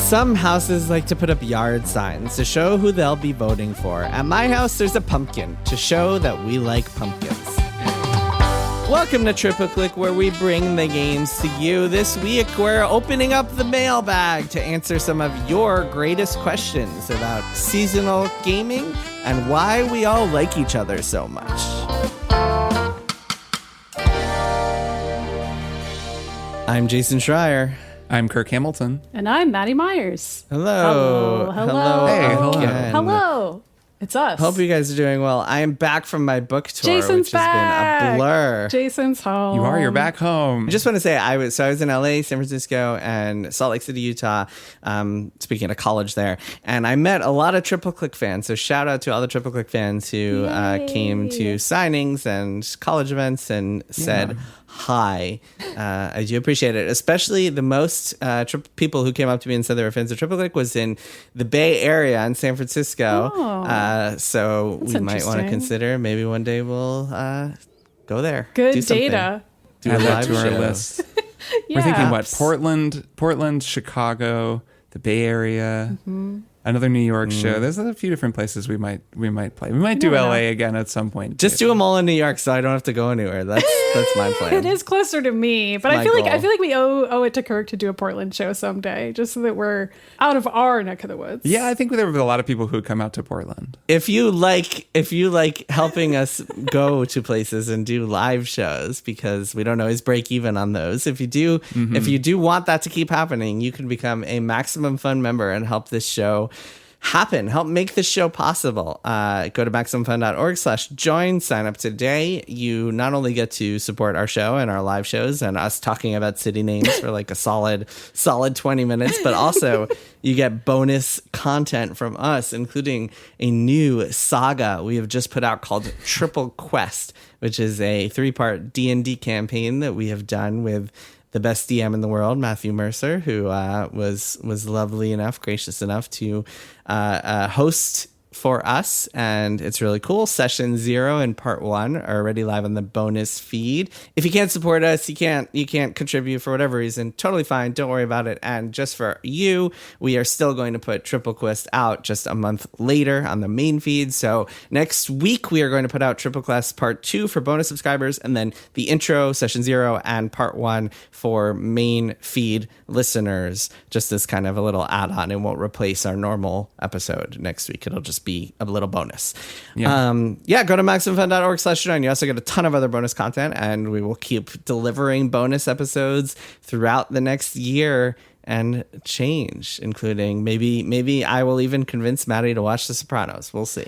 Some houses like to put up yard signs to show who they'll be voting for. At my house, there's a pumpkin to show that we like pumpkins. Welcome to Triple Click, where we bring the games to you. This week, we're opening up the mailbag to answer some of your greatest questions about seasonal gaming and why we all like each other so much. I'm Jason Schreier. I'm Kirk Hamilton. And I'm Maddy Myers. Hello. Hey, hello. Hello. It's us. Hope you guys are doing well. I am back from my book tour, Jason's which back. has been a blur. Jason's home. You're back home. I just want to say I was in LA, San Francisco, and Salt Lake City, Utah, speaking at a college there. And I met a lot of Triple Click fans. So shout out to all the Triple Click fans who came to signings and college events and said hi. I do appreciate it. Especially the most people who came up to me and said they were fans of Triple Click was in the Bay Area in San Francisco. So That's we might want to consider maybe one day we'll go there. Good do data. Do Add a that live to our show. list. Yeah. We're thinking what? Portland, Chicago, the Bay Area, another New York show. There's a few different places we might play. We might do LA again at some point. Just do them all in New York, so I don't have to go anywhere. That's my plan. It is closer to me, but I feel like we owe it to Kirk to do a Portland show someday, just so that we're out of our neck of the woods. Yeah, I think there were a lot of people who would come out to Portland. If you like helping us go to places and do live shows, because we don't always break even on those. If you do want that to keep happening, you can become a Maximum Fun member and help this show happen. Help make this show possible. Go to MaximumFun.org/join. Sign up today. You not only get to support our show and our live shows and us talking about city names for like a solid 20 minutes, but also you get bonus content from us, including a new saga we have just put out called Triple Quest, which is a 3-part D&D campaign that we have done with the best DM in the world, Matthew Mercer, who was lovely enough, gracious enough to host for us, and it's really cool. Session 0 and part 1 are already live on the bonus feed. If you can't support us, you can't contribute for whatever reason, totally fine, don't worry about it. And just for you, we are still going to put Triple Quest out just a month later on the main feed. So next week we are going to put out Triple Quest part 2 for bonus subscribers, and then the intro, Session 0, and part 1 for main feed listeners, just as kind of a little add-on. It won't replace our normal episode next week. It'll just be a little bonus. Go to MaximumFun.org/join. You also get a ton of other bonus content, and we will keep delivering bonus episodes throughout the next year and change, including maybe I will even convince Maddy to watch The Sopranos. We'll see.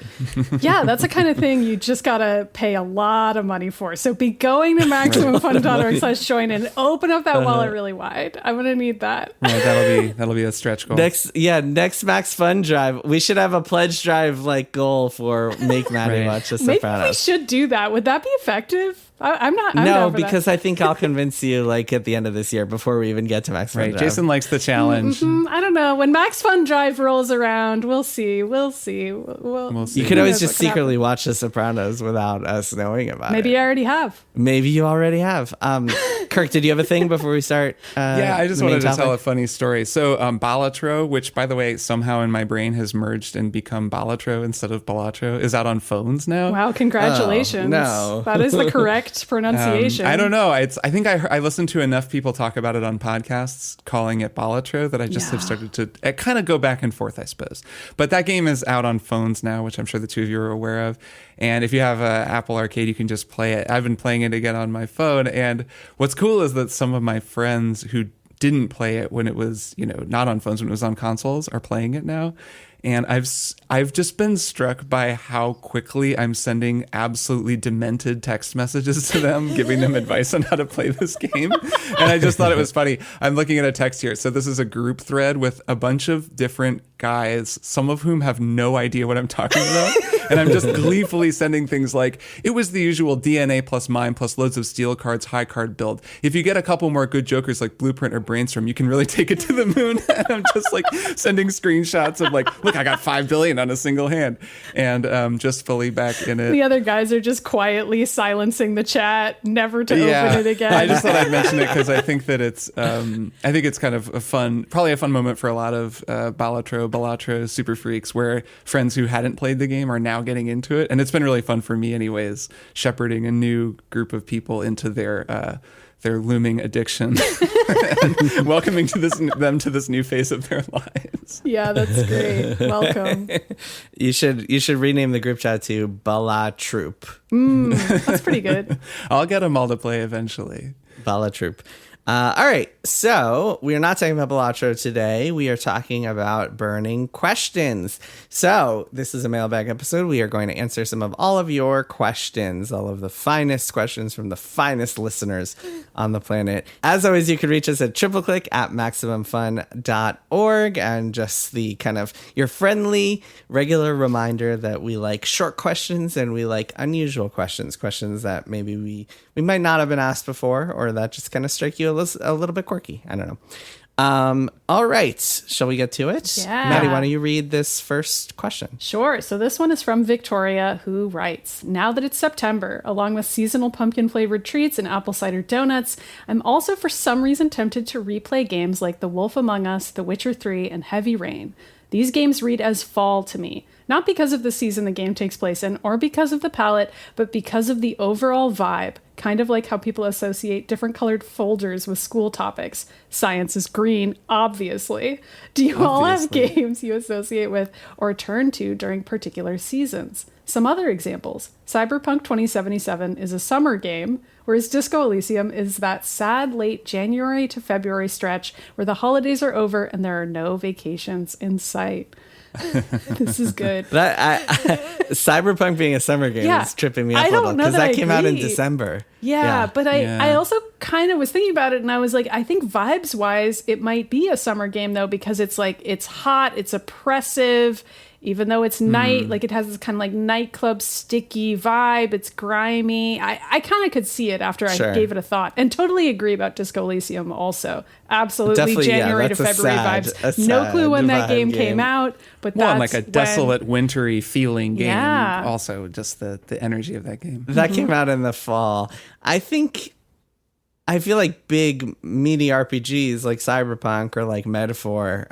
Yeah, that's the kind of thing you just gotta pay a lot of money for. So be going to MaximumFun.org/join and open up that wallet really wide. I'm gonna need that. Right, that'll be a stretch goal. Next Max Fun Drive, we should have a pledge drive goal for make Maddy watch The Sopranos. Maybe we should do that. Would that be effective? I'm no, because I think I'll convince you at the end of this year before we even get to Max Fun Drive. Jason likes the challenge. I don't know. When Max Fun Drive rolls around, we'll see. We'll see. You could always just secretly watch The Sopranos without us knowing about it. Maybe I already have. Maybe you already have. Kirk, did you have a thing before we start? I just wanted to tell a funny story. So Balatro, which by the way somehow in my brain has merged and become Balatro instead of Balatro, is out on phones now. Wow, congratulations. No. That is the correct pronunciation. I don't know. I think I listened to enough people talk about it on podcasts calling it Balatro that I just have started to kind of go back and forth, I suppose. But that game is out on phones now, which I'm sure the two of you are aware of. And if you have Apple Arcade, you can just play it. I've been playing it again on my phone. And what's cool is that some of my friends who didn't play it when it was, not on phones, when it was on consoles, are playing it now. And I've just been struck by how quickly I'm sending absolutely demented text messages to them, giving them advice on how to play this game. And I just thought it was funny. I'm looking at a text here. So this is a group thread with a bunch of different guys, some of whom have no idea what I'm talking about. And I'm just gleefully sending things like, it was the usual DNA plus mine plus loads of steel cards, high card build. If you get a couple more good jokers like Blueprint or Brainstorm, you can really take it to the moon. And I'm just like sending screenshots of like, look, I got 5 billion on a single hand, and just fully back in it. The other guys are just quietly silencing the chat, never to open it again. I just thought I'd mention it because I think that it's kind of probably a fun moment for a lot of Balatro super freaks, where friends who hadn't played the game are now getting into it, and it's been really fun for me, anyways, shepherding a new group of people into their looming addiction, and welcoming them to this new phase of their lives. Yeah, that's great. Welcome. You should rename the group chat to Bala Troop. That's pretty good. I'll get them all to play eventually. Bala Troop. All right, so we are not talking about Balatro today. We are talking about burning questions. So this is a mailbag episode. We are going to answer some of all of your questions, all of the finest questions from the finest listeners on the planet. As always, you can reach us at tripleclick@maximumfun.org, and just the kind of your friendly, regular reminder that we like short questions and we like unusual questions that maybe we might not have been asked before, or that just kind of strike you a little bit quirky. I don't know. All right. Shall we get to it? Yeah. Maddie, why don't you read this first question? Sure. So this one is from Victoria, who writes, now that it's September, along with seasonal pumpkin-flavored treats and apple cider donuts, I'm also for some reason tempted to replay games like The Wolf Among Us, The Witcher 3, and Heavy Rain. These games read as fall to me, not because of the season the game takes place in or because of the palette, but because of the overall vibe, kind of like how people associate different colored folders with school topics. Science is green, obviously. Do you all have games you associate with or turn to during particular seasons? Some other examples. Cyberpunk 2077 is a summer game, whereas Disco Elysium is that sad late January to February stretch where the holidays are over and there are no vacations in sight. This is good. Cyberpunk being a summer game is tripping me up a little, because that came out in December. Yeah, but I also kind of was thinking about it, and I was like, I think vibes wise it might be a summer game though, because it's like it's hot, it's oppressive, even though it's night, like it has this kind of like nightclub sticky vibe. It's grimy. I kind of could see it after I gave it a thought, and totally agree about Disco Elysium also. Absolutely. Definitely, January to February vibes. No clue when that game came out, but that's like a desolate, wintry feeling game. Yeah. Also, just the energy of that game. That came out in the fall. I feel like big, meaty RPGs like Cyberpunk or like Metaphor,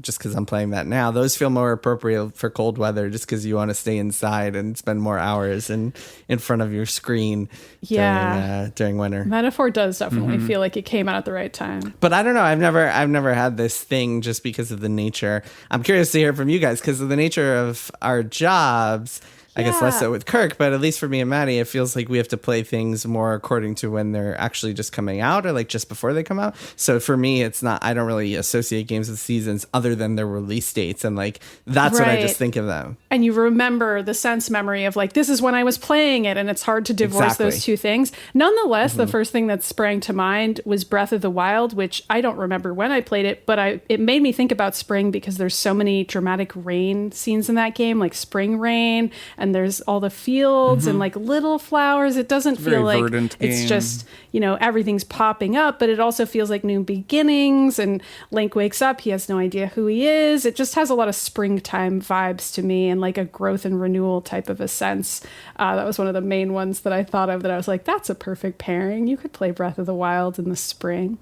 just because I'm playing that now, those feel more appropriate for cold weather, just because you want to stay inside and spend more hours in front of your screen during winter. Metaphor does definitely feel like it came out at the right time. But I don't know. I've never had this thing just because of the nature. I'm curious to hear from you guys because of the nature of our jobs. I guess less so with Kirk, but at least for me and Maddy, it feels like we have to play things more according to when they're actually just coming out or like just before they come out. So for me, it's not, I don't really associate games with seasons other than their release dates. And like, that's what I just think of them. And you remember the sense memory of like, this is when I was playing it. And it's hard to divorce those two things. Nonetheless, the first thing that sprang to mind was Breath of the Wild, which I don't remember when I played it, but it made me think about spring because there's so many dramatic rain scenes in that game, like spring rain. And there's all the fields and like little flowers. It doesn't feel like it's just, everything's popping up, but it also feels like new beginnings. And Link wakes up. He has no idea who he is. It just has a lot of springtime vibes to me and like a growth and renewal type of a sense. That was one of the main ones that I thought of that I was like, that's a perfect pairing. You could play Breath of the Wild in the spring.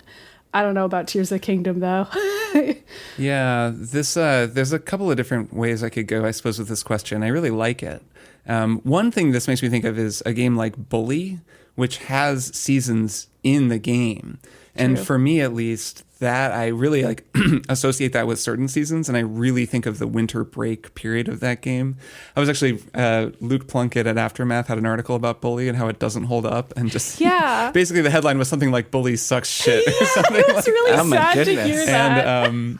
I don't know about Tears of the Kingdom, though. Yeah, there's a couple of different ways I could go, I suppose, with this question. I really like it. One thing this makes me think of is a game like Bully, which has seasons in the game. And for me, at least, that I really like associate that with certain seasons, and I really think of the winter break period of that game. I was actually Luke Plunkett at Aftermath had an article about Bully and how it doesn't hold up, and just basically the headline was something like "Bully sucks shit" or something. It was really sad to hear that.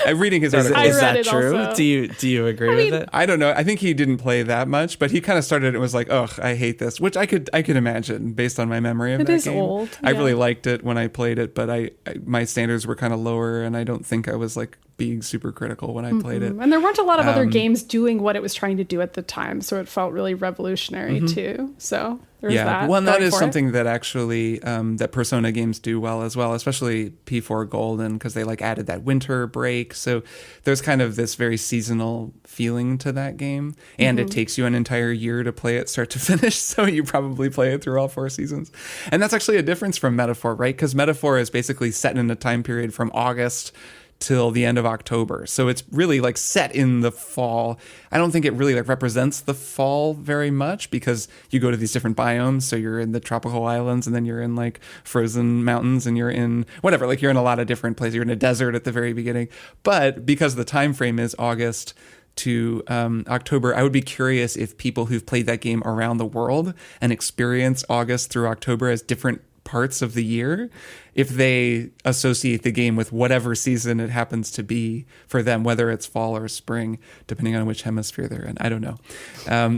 And reading his article, is that true? Also. Do you agree with it? I don't know. I think he didn't play that much, but he kind of started it and was like, "Ugh, I hate this," which I could imagine based on my memory of that game. It is old. I really liked it when I played it, but my standards were kind of lower, and I don't think I was like being super critical when I played it. And there weren't a lot of other games doing what it was trying to do at the time, so it felt really revolutionary too. So there's that. Well, that is something that actually that Persona games do well as well, especially P4 Golden, because they like added that winter break. So there's kind of this very seasonal feeling to that game, and it takes you an entire year to play it start to finish. So you probably play it through all 4 seasons, and that's actually a difference from Metaphor, right? Because Metaphor is basically set in a time period from August till the end of October. So it's really like set in the fall. I don't think it really like represents the fall very much, because you go to these different biomes. So you're in the tropical islands, and then you're in like frozen mountains, and you're in whatever, like you're in a lot of different places. You're in a desert at the very beginning. But because the time frame is August to October, I would be curious if people who've played that game around the world and experience August through October as different parts of the year, if they associate the game with whatever season it happens to be for them, whether it's fall or spring, depending on which hemisphere they're in. I don't know.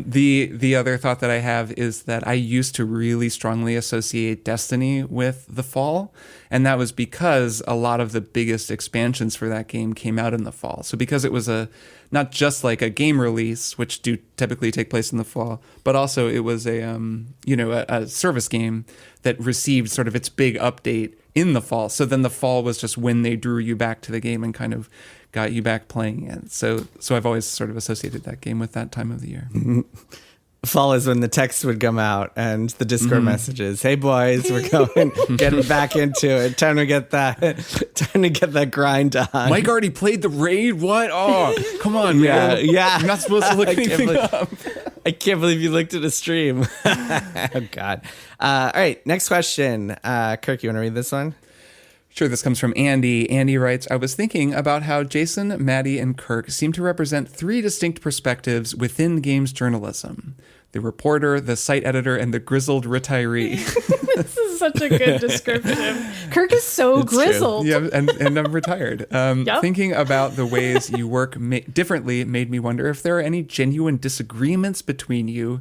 The other thought that I have is that I used to really strongly associate Destiny with the fall, and that was because a lot of the biggest expansions for that game came out in the fall. So because it was not just like a game release, which do typically take place in the fall, but also it was a service game that received sort of its big update in the fall. So then the fall was just when they drew you back to the game and kind of got you back playing it. So I've always sort of associated that game with that time of the year. Fall is when the text would come out and the Discord messages. Hey boys, we're going, getting back into it. Time to get that grind on. Mike already played the raid. What? Oh, come on, man. Yeah. You're not supposed to look anything up. I can't believe you looked at a stream. Oh God. All right. Next question. Kirk, you want to read this one? Sure, this comes from Andy. Andy writes, I was thinking about how Jason, Maddy, and Kirk seem to represent 3 distinct perspectives within games journalism. The reporter, the site editor, and the grizzled retiree. This is such a good description. Kirk is so grizzled. True. Yeah, and I'm retired. Thinking about the ways you work differently made me wonder if there are any genuine disagreements between you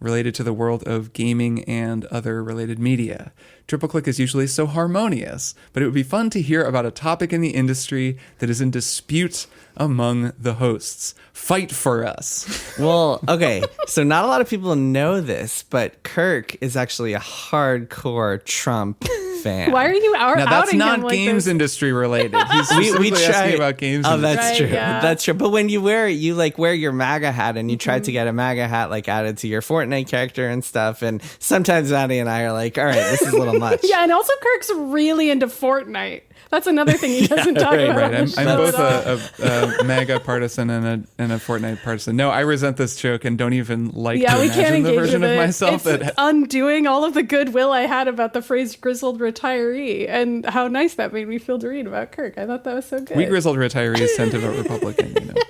related to the world of gaming and other related media. Triple Click is usually so harmonious, but it would be fun to hear about a topic in the industry that is in dispute among the hosts. Fight for us. Well, okay, so not a lot of people know this, but Kirk is actually a hardcore Trump fan. Why are you outing Now, that's not him like games this? industry related. He's specifically asking about games Oh, industry. that's Right, true. yeah. That's true. But when you wear your MAGA hat, and you tried to get a MAGA hat like added to your Fortnite character and stuff, and sometimes Maddy and I are like, all right, this is a little much. Yeah, and also Kirk's really into Fortnite. That's another thing he doesn't talk about. Right. on the I'm show both at all. a MAGA partisan and a Fortnite partisan. No, I resent this joke and don't even like to We can't imagine the engage version with of it. myself It's that undoing all of the goodwill I had about the phrase grizzled retiree and how nice that made me feel to read about Kirk. I thought that was so good. we grizzled retirees tend to vote Republican, you know.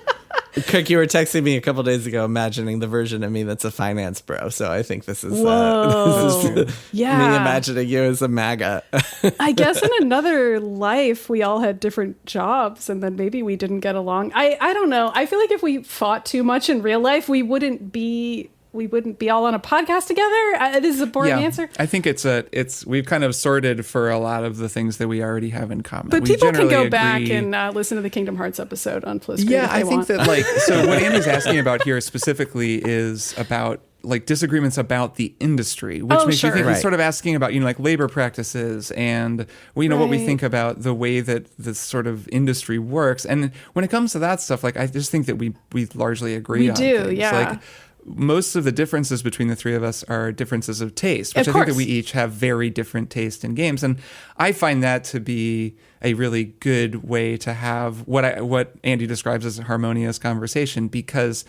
Kirk, you were texting me a couple days ago imagining the version of me that's a finance bro. So I think this is, Whoa. Yeah. me imagining you as a MAGA. I guess in another life, we all had different jobs and then maybe we didn't get along. I don't know. I feel like if we fought too much in real life, we wouldn't be all on a podcast together. This is a boring answer. I think we've kind of sorted for a lot of the things that we already have in common. But we people can go generally back agree. and listen to the Kingdom Hearts episode on Pliscreen. Yeah, if they I think want. that so what Andy's asking about here specifically is about like disagreements about the industry, which makes sure. me think Right. he's sort of asking about, like labor practices and, what we think about the way that this sort of industry works. And when it comes to that stuff, like I just think that we largely agree on do, things. yeah. Like most of the differences between the three of us are differences of taste, which Of I think that course. we each have very different taste in games. And I find that to be a really good way to have what Andy describes as a harmonious conversation, because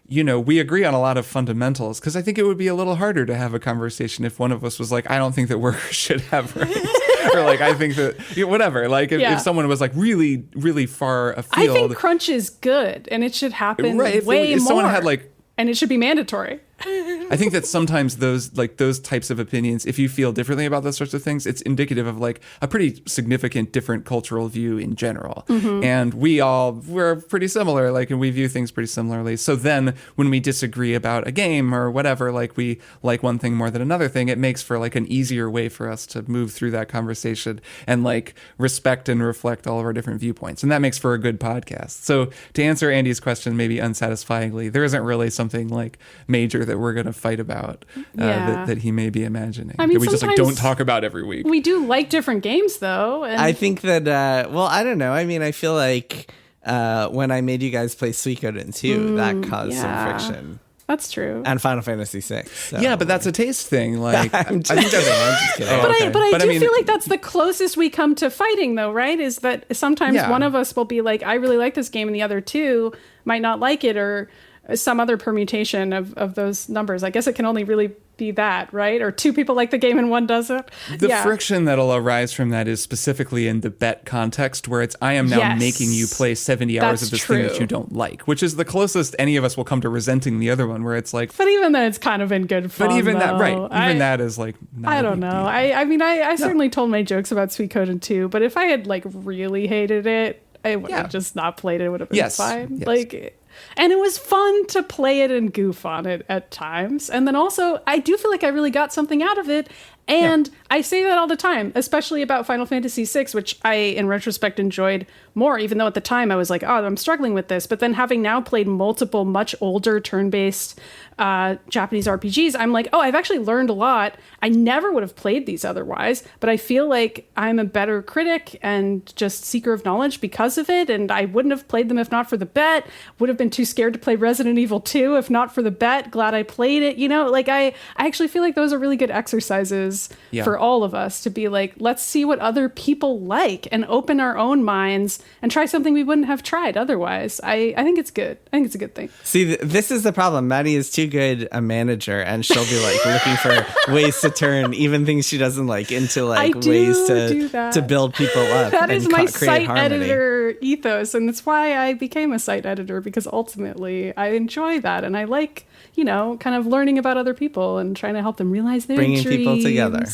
we agree on a lot of fundamentals, because I think it would be a little harder to have a conversation if one of us was like, I don't think that workers should have rights. Or like, I think that, whatever. Like if someone was like really, really far afield. I think crunch is good and it should happen Right, if way if more. someone had like, and it should be mandatory. I think that sometimes those types of opinions, if you feel differently about those sorts of things, it's indicative of like a pretty significant different cultural view in general. And we're pretty similar, like, and we view things pretty similarly. So then when we disagree about a game or whatever, like we like one thing more than another thing, it makes for like an easier way for us to move through that conversation and like respect and reflect all of our different viewpoints. And that makes for a good podcast. So to answer Andy's question, maybe unsatisfyingly, there isn't really something like major that we're going to fight about that he may be imagining. I mean, that we just like don't talk about every week. We do like different games, though. And I think that, well, I don't know. I mean, I feel like when I made you guys play Suikoden 2, that caused some friction. That's true. And Final Fantasy 6. So. Yeah, but that's a taste thing. Like, I think that's I'm just kidding. But I do feel like that's the closest we come to fighting, though, right? Is that sometimes one of us will be like, I really like this game, and the other two might not like it, or some other permutation of those numbers. I guess it can only really be that, right? Or two people like the game and one doesn't. The friction that'll arise from that is specifically in the bet context, where it's I am now making you play 70 hours of this thing that you don't like, which is the closest any of us will come to resenting the other one, where it's like... But even then, it's kind of in good fun, But even though. that is like... I don't know. I mean, I certainly told my jokes about Suikoden 2, but if I had like really hated it, I would have just not played it. It would have been fine. Yes. Like... And it was fun to play it and goof on it at times. And then also, I do feel like I really got something out of it. And I say that all the time, especially about Final Fantasy VI, which I, in retrospect, enjoyed more, even though at the time I was like, oh, I'm struggling with this. But then having now played multiple, much older turn-based Japanese RPGs, I'm like, oh, I've actually learned a lot. I never would have played these otherwise, but I feel like I'm a better critic and just seeker of knowledge because of it. And I wouldn't have played them if not for the bet. Would have been too scared to play Resident Evil 2 if not for the bet. Glad I played it. You know, like I actually feel like those are really good exercises for all of us to be like, let's see what other people like and open our own minds and try something we wouldn't have tried otherwise. I think it's good. I think it's a good thing. See, this is the problem. Maddie is too good a manager, and she'll be like looking for ways to turn even things she doesn't like into like ways to build people up. That is my site harmony. editor ethos, and that's why I became a site editor, because ultimately I enjoy that, and I like, you know, kind of learning about other people and trying to help them realize their bringing dreams. people together.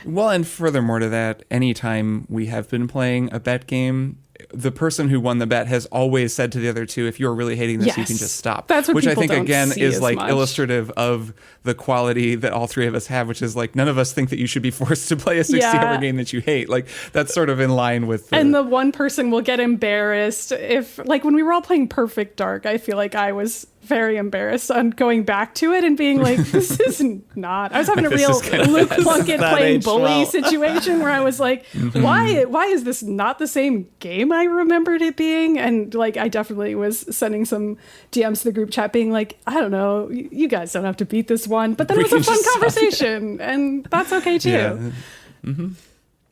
Well, and furthermore to that, anytime we have been playing a bet game, the person who won the bet has always said to the other two, if you're really hating this, you can just stop. That's what which I think, don't again, see is like much. illustrative of the quality that all three of us have, which is like none of us think that you should be forced to play a 60-hour game that you hate. Like, that's sort of in line with... And the one person will get embarrassed if, like, when we were all playing Perfect Dark, I feel like I was very embarrassed on going back to it and being like, this is not... I was having a real Luke Plunkett playing bully situation where I was like, why is this not the same game I remembered it being? And like, I definitely was sending some DMs to the group chat being like, I don't know, you guys don't have to beat this one. But then it was a fun conversation, and that's okay too. Yeah. Mm-hmm.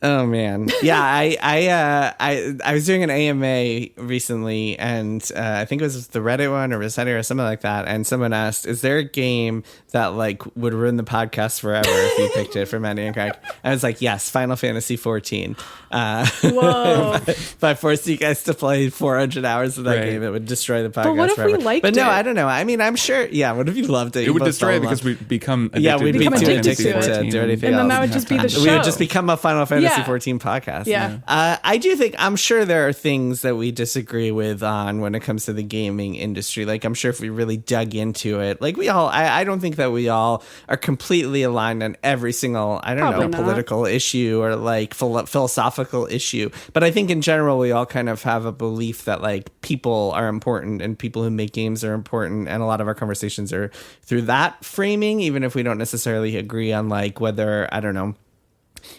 Oh man, yeah. I was doing an AMA recently, and I think it was the Reddit one or Rossetti or something like that. And someone asked, "Is there a game that like would ruin the podcast forever if you picked it for Maddy and Kirk?" I was like, "Yes, Final Fantasy 14." Whoa! if I forced you guys to play 400 hours of that game, it would destroy the podcast. But what if forever. we liked it? But no, I don't know. I mean, I'm sure. Yeah, what if you loved it? It would destroy it because we'd become addicted we'd be become too addicted addicted to do anything and else. then that would just be the show. We would just become a Final Fantasy 14 podcast. Yeah. I do think, I'm sure there are things that we disagree with on when it comes to the gaming industry. Like, I'm sure if we really dug into it, like we all, I don't think that we all are completely aligned on every single, political issue or like philosophical issue. But I think in general, we all kind of have a belief that like people are important and people who make games are important. And a lot of our conversations are through that framing, even if we don't necessarily agree on like whether, I don't know,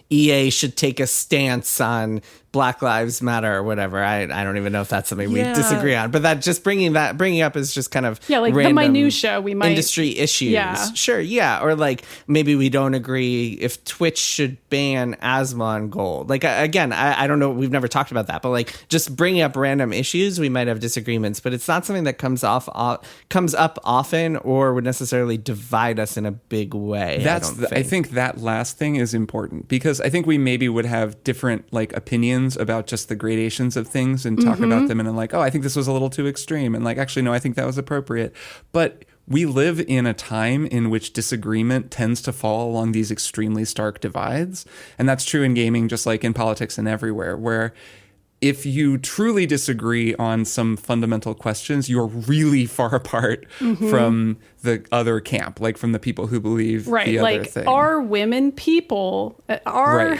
EA should take a stance on Black Lives Matter or whatever. I don't even know if that's something we disagree on, but that just bringing up is just kind of like the minutia we might industry issues. Sure, or like maybe we don't agree if Twitch should ban Asmon Gold. Like again, I don't know. We've never talked about that, but like just bringing up random issues, we might have disagreements, but it's not something that comes up often or would necessarily divide us in a big way. I think that last thing is important because I think we maybe would have different like opinions about just the gradations of things and talk about them and like, oh, I think this was a little too extreme, and like, actually no, I think that was appropriate. But we live in a time in which disagreement tends to fall along these extremely stark divides. And that's true in gaming, just like in politics and everywhere, where if you truly disagree on some fundamental questions, you're really far apart from the other camp, like from the people who believe the other thing. Are women people? Are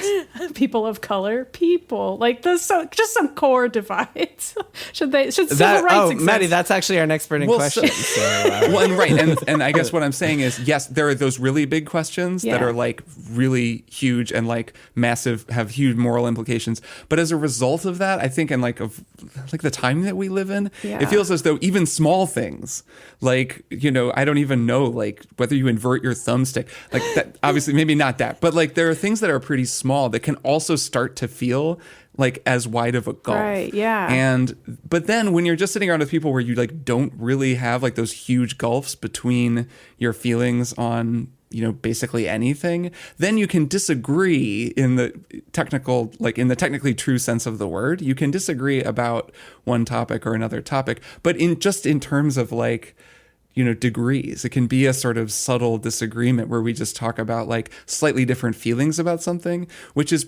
people of color people? Like just some core divides. Should civil rights exist? Maddie, that's actually our next burning question. And I guess what I'm saying is, yes, there are those really big questions that are like really huge and like massive, have huge moral implications. But as a result of that, I think in like the time that we live in, it feels as though even small things, like, you know, I don't even know, like whether you invert your thumbstick, like that, obviously maybe not that, but like there are things that are pretty small that can also start to feel like as wide of a gulf. Right, yeah. But then when you're just sitting around with people where you like don't really have like those huge gulfs between your feelings on, you know, basically anything, then you can disagree in the technically true sense of the word. You can disagree about one topic or another topic, but in terms of like, you know, degrees. It can be a sort of subtle disagreement where we just talk about like slightly different feelings about something, which is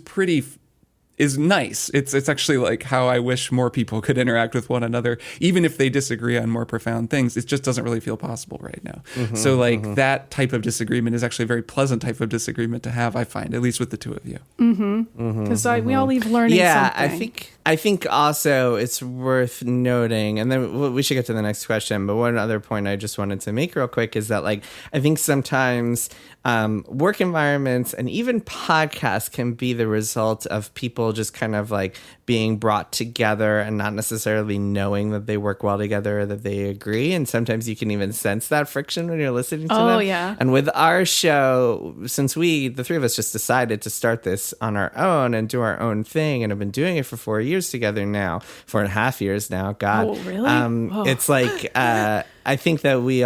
is nice. It's actually like how I wish more people could interact with one another, even if they disagree on more profound things. It just doesn't really feel possible right now. So like that type of disagreement is actually a very pleasant type of disagreement to have, I find, at least with the two of you. Because we all leave learning something. I think also it's worth noting, and then we should get to the next question, but one other point I just wanted to make real quick is that, like, I think sometimes work environments and even podcasts can be the result of people just kind of like being brought together and not necessarily knowing that they work well together or that they agree. And sometimes you can even sense that friction when you're listening to them. Oh, yeah. And with our show, since the three of us just decided to start this on our own and do our own thing and have been doing it for 4 years together now, 4.5 years now, God. Oh, really? It's like, I think that we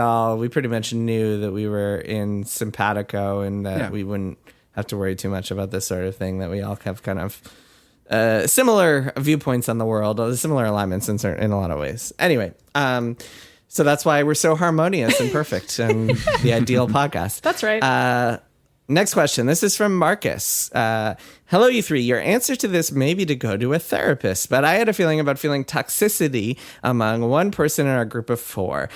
pretty much knew that we were in simpatico and that we wouldn't have to worry too much about this sort of thing, that we all have kind of similar viewpoints on the world, similar alignments in a lot of ways. Anyway, so that's why we're so harmonious and perfect and the ideal podcast. That's right. Next question. This is from Marcus. Hello, you three. Your answer to this may be to go to a therapist, but I had a feeling about feeling toxicity among one person in our group of 4.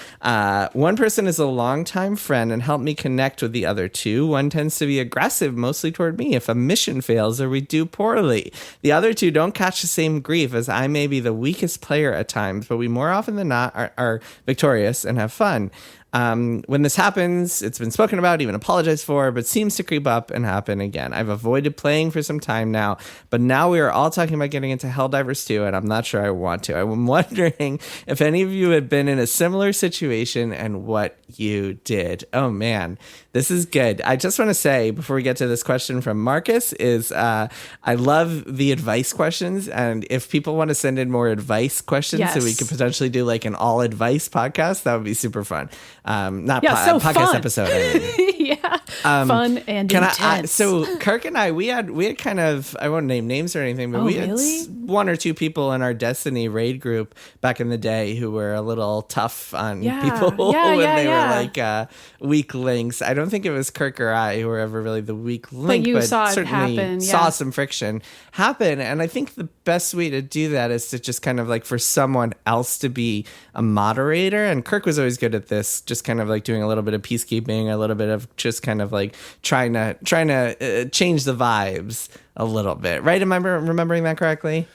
One person is a longtime friend and helped me connect with the other 2. One tends to be aggressive, mostly toward me, if a mission fails or we do poorly. The other 2 don't catch the same grief, as I may be the weakest player at times, but we more often than not are victorious and have fun. When this happens, it's been spoken about, even apologized for, but seems to creep up and happen again. I've avoided playing for some time now, but now we are all talking about getting into Helldivers 2, and I'm not sure I want to. I'm wondering if any of you have been in a similar situation and what you did. Oh man, this is good. I just want to say, before we get to this question from Marcus, is I love the advice questions, and if people want to send in more advice questions so we could potentially do like an all advice podcast, that would be super fun. Podcast fun. Episode. I mean. Fun and intense. So Kirk and I, we had kind of, I won't name names or anything, but we had 1 or 2 people in our Destiny raid group back in the day who were a little tough on people when they were like weak links. I don't think it was Kirk or I who were ever really the weak link, but saw certainly it happen. Saw some friction happen. And I think the best way to do that is to just kind of like for someone else to be a moderator. And Kirk was always good at this, just kind of like doing a little bit of peacekeeping, a little bit of just kind of like trying to change the vibes a little bit, right? Am I remembering that correctly?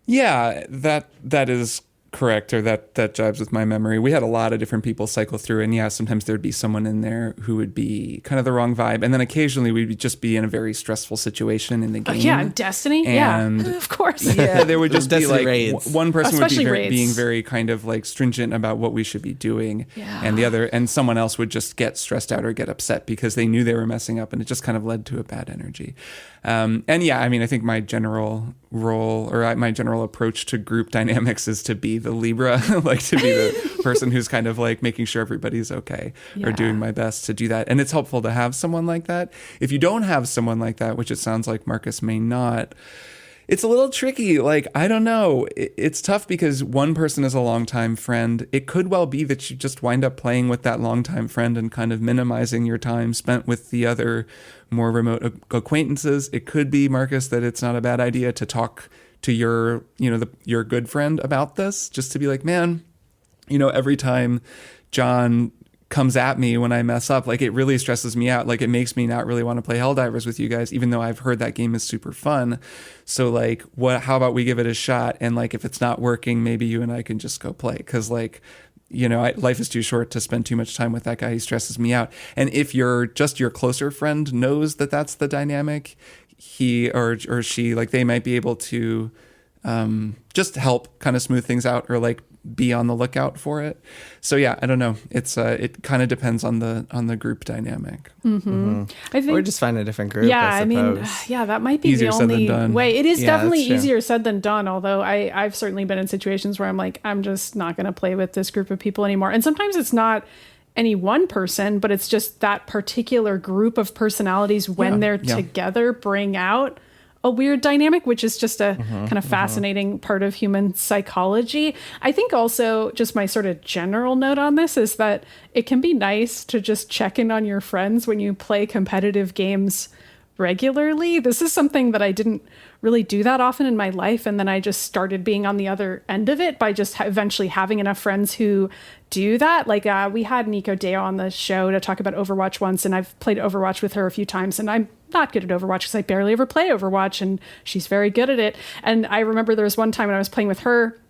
Yeah, that is correct, or that jives with my memory. We had a lot of different people cycle through, and sometimes there'd be someone in there who would be kind of the wrong vibe, and then occasionally we'd just be in a very stressful situation in the game. Destiny, and of course. There would just be like raids. One person would be being very kind of like stringent about what we should be doing, and someone else would just get stressed out or get upset because they knew they were messing up, and it just kind of led to a bad energy. I think my general role, or my general approach to group dynamics, is to be the Libra, like to be the person who's kind of like making sure everybody's okay, or doing my best to do that. And it's helpful to have someone like that. If you don't have someone like that, which it sounds like Marcus may not, It's a little tricky. Like, I don't know. It's tough because one person is a longtime friend. It could well be that you just wind up playing with that longtime friend and kind of minimizing your time spent with the other more remote acquaintances. It could be, Marcus, that it's not a bad idea to talk to your, your good friend about this, just to be like, man, every time John comes at me when I mess up, like, it really stresses me out. Like, it makes me not really want to play Helldivers with you guys, even though I've heard that game is super fun. So like, how about we give it a shot? And like, if it's not working, maybe you and I can just go play. Cause like, life is too short to spend too much time with that guy. He stresses me out. And if your closer friend knows that that's the dynamic, he or she, like, they might be able to just help kind of smooth things out, or like be on the lookout for it. So yeah, I don't know. It's it kind of depends on the group dynamic. I think, or just find a different group. Yeah, I mean, that might be easier the only way. It is definitely easier said than done. Although I've certainly been in situations where I'm like, I'm just not going to play with this group of people anymore. And sometimes it's not any one person, but it's just that particular group of personalities when they're together bring out a weird dynamic, which is just a kind of fascinating part of human psychology. I think also, just my sort of general note on this is that it can be nice to just check in on your friends when you play competitive games regularly. This is something that I didn't really do that often in my life, and then I just started being on the other end of it by just eventually having enough friends who do that. Like we had Nico Deo on the show to talk about Overwatch once, and I've played Overwatch with her a few times, and I'm not good at Overwatch because I barely ever play Overwatch, and she's very good at it. And I remember there was one time when I was playing with her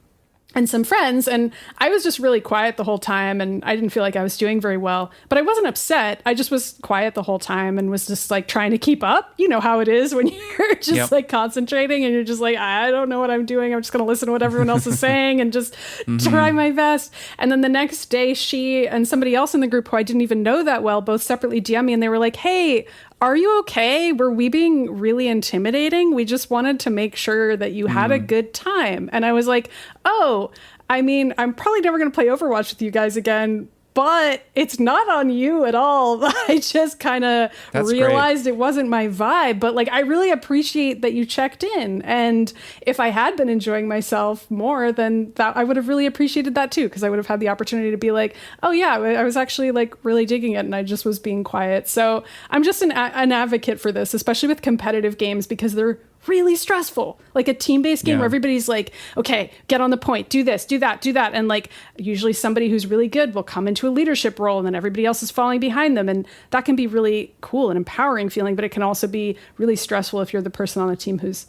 and some friends, and I was just really quiet the whole time, and I didn't feel like I was doing very well, but I wasn't upset. I just was quiet the whole time and was just like trying to keep up. You know how it is when you're just like concentrating and you're just like, I don't know what I'm doing. I'm just going to listen to what everyone else is saying and just try my best. And then the next day, she and somebody else in the group who I didn't even know that well, both separately DM me, and they were like, hey, are you okay? Were we being really intimidating? We just wanted to make sure that you had a good time. And I was like, oh, I mean, I'm probably never going to play Overwatch with you guys again, but it's not on you at all. I just kind of realized it wasn't my vibe. But like, I really appreciate that you checked in. And if I had been enjoying myself more, then that I would have really appreciated that too, because I would have had the opportunity to be like, oh yeah, I was actually like really digging it, and I just was being quiet. So I'm just an advocate for this, especially with competitive games, because they're really stressful. Like a team-based game where everybody's like, okay, get on the point, do this, do that, do that. And like usually somebody who's really good will come into a leadership role, and then everybody else is falling behind them. And that can be really cool and empowering feeling, but it can also be really stressful if you're the person on the team who's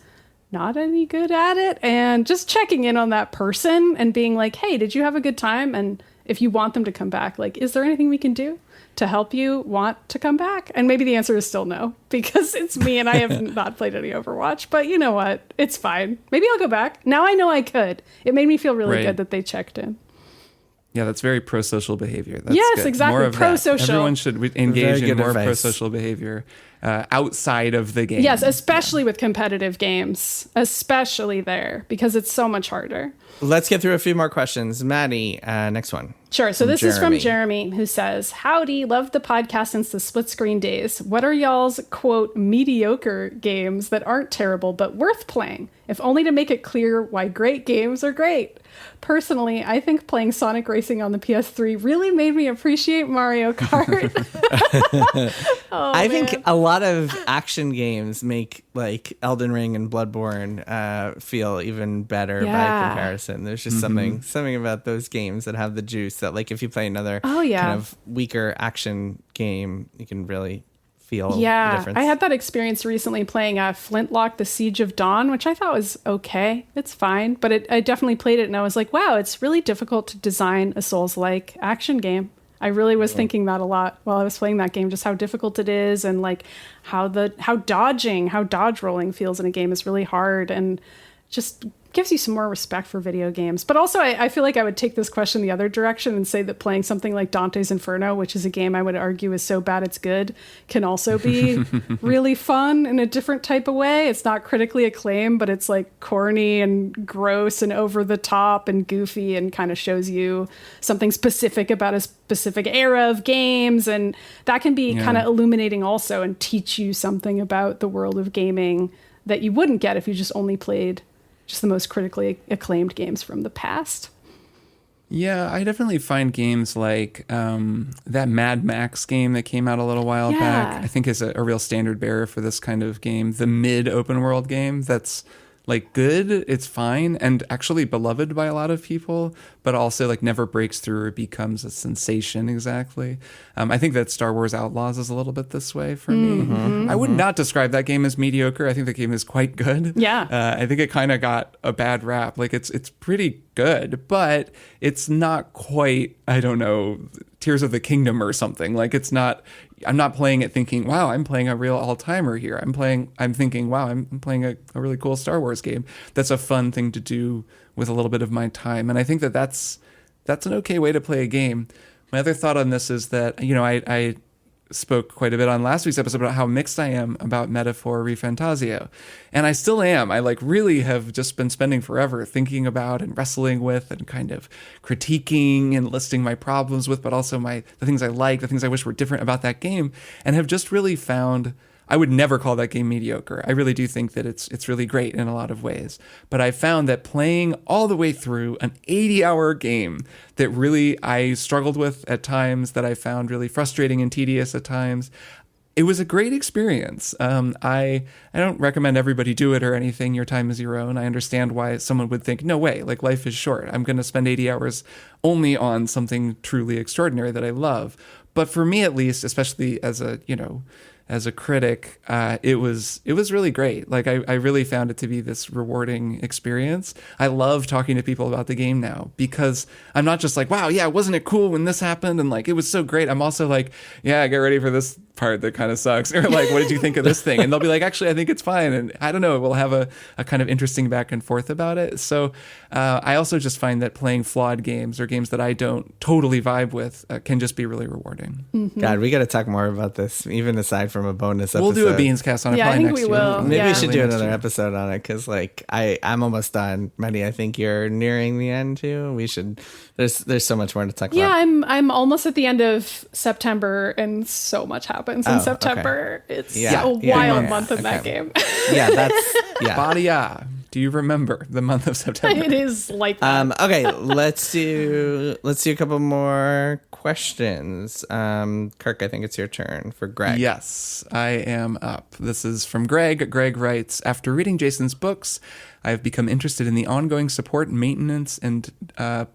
not any good at it. And just checking in on that person and being like, hey, did you have a good time? And if you want them to come back, like, is there anything we can do to help you want to come back? And maybe the answer is still no, because it's me and I have not played any Overwatch, but you know what? It's fine. Maybe I'll go back. Now I know I could. It made me feel really good that they checked in. Yeah, that's very pro-social behavior. That's yes, good. exactly. More of pro-social. That. Everyone should engage in more advice. pro-social behavior outside of the game. Yes, especially with competitive games, especially there, because it's so much harder. Let's get through a few more questions. Maddie, next one. Sure. So this is from Jeremy, who says, howdy, loved the podcast since the split screen days. What are y'all's, quote, mediocre games that aren't terrible but worth playing, if only to make it clear why great games are great? Personally, I think playing Sonic Racing on the PS3 really made me appreciate Mario Kart. I think a lot of action games make like Elden Ring and Bloodborne feel even better by comparison. There's just something about those games that have the juice that, like, if you play another kind of weaker action game, you can really feel the difference. I had that experience recently playing Flintlock, The Siege of Dawn, which I thought was okay. It's fine, but I definitely played it and I was like, wow, it's really difficult to design a Souls-like action game. I really was thinking that a lot while I was playing that game, just how difficult it is, and like how dodge rolling feels in a game is really hard, and just gives you some more respect for video games. But also I feel like I would take this question the other direction and say that playing something like Dante's Inferno, which is a game I would argue is so bad it's good, can also be really fun in a different type of way. It's not critically acclaimed, but it's like corny and gross and over the top and goofy, and kind of shows you something specific about a specific era of games, and that can be kind of illuminating also, and teach you something about the world of gaming that you wouldn't get if you just only played just the most critically acclaimed games from the past. Yeah, I definitely find games like that Mad Max game that came out a little while back, I think is a real standard bearer for this kind of game. The mid open world game that's like good, it's fine, and actually beloved by a lot of people, but also like never breaks through or becomes a sensation exactly. I think that Star Wars Outlaws is a little bit this way for me. I would not describe that game as mediocre. I think the game is quite good. Yeah. I think it kind of got a bad rap. Like it's pretty good, but it's not quite, I don't know, Tears of the Kingdom or something. Like it's not, I'm not playing it thinking, wow, I'm playing a real all-timer here. I'm thinking, wow, I'm playing a really cool Star Wars game. That's a fun thing to do with a little bit of my time. And I think that's an okay way to play a game. My other thought on this is that, you know, I spoke quite a bit on last week's episode about how mixed I am about Metaphor Refantasio. And I still am. I like really have just been spending forever thinking about and wrestling with and kind of critiquing and listing my problems with, but also the things I like, the things I wish were different about that game, and have just really found, I would never call that game mediocre. I really do think that it's really great in a lot of ways. But I found that playing all the way through an 80-hour game that really I struggled with at times, that I found really frustrating and tedious at times, it was a great experience. I don't recommend everybody do it or anything. Your time is your own. I understand why someone would think, no way, like life is short. I'm going to spend 80 hours only on something truly extraordinary that I love. But for me, at least, especially as a critic, it was really great. Like I really found it to be this rewarding experience. I love talking to people about the game now because I'm not just like, wow, yeah, wasn't it cool when this happened? And like, it was so great. I'm also like, yeah, get ready for this part that kind of sucks. Or like, what did you think of this thing? And they'll be like, actually, I think it's fine. And I don't know, we'll have a kind of interesting back and forth about it. So I also just find that playing flawed games or games that I don't totally vibe with can just be really rewarding. God, we got to talk more about this, even aside from a bonus episode. We'll do a Beans cast on it probably I think next we year. will. Maybe we should Early do next another year. episode on it because, like, I'm almost done. Maddie, I think you're nearing the end too. We should. There's so much more to talk Yeah, about. I'm almost at the end of September, and so much happens in September. It's Yeah, a yeah, wild yeah, month in that okay. game. Yeah, that's Badia. Do you remember the month of September? It is like that. Okay, let's do a couple more questions. Kirk, I think it's your turn for Greg. Yes, I am up. This is from Greg. Greg writes, after reading Jason's books, I have become interested in the ongoing support, maintenance, and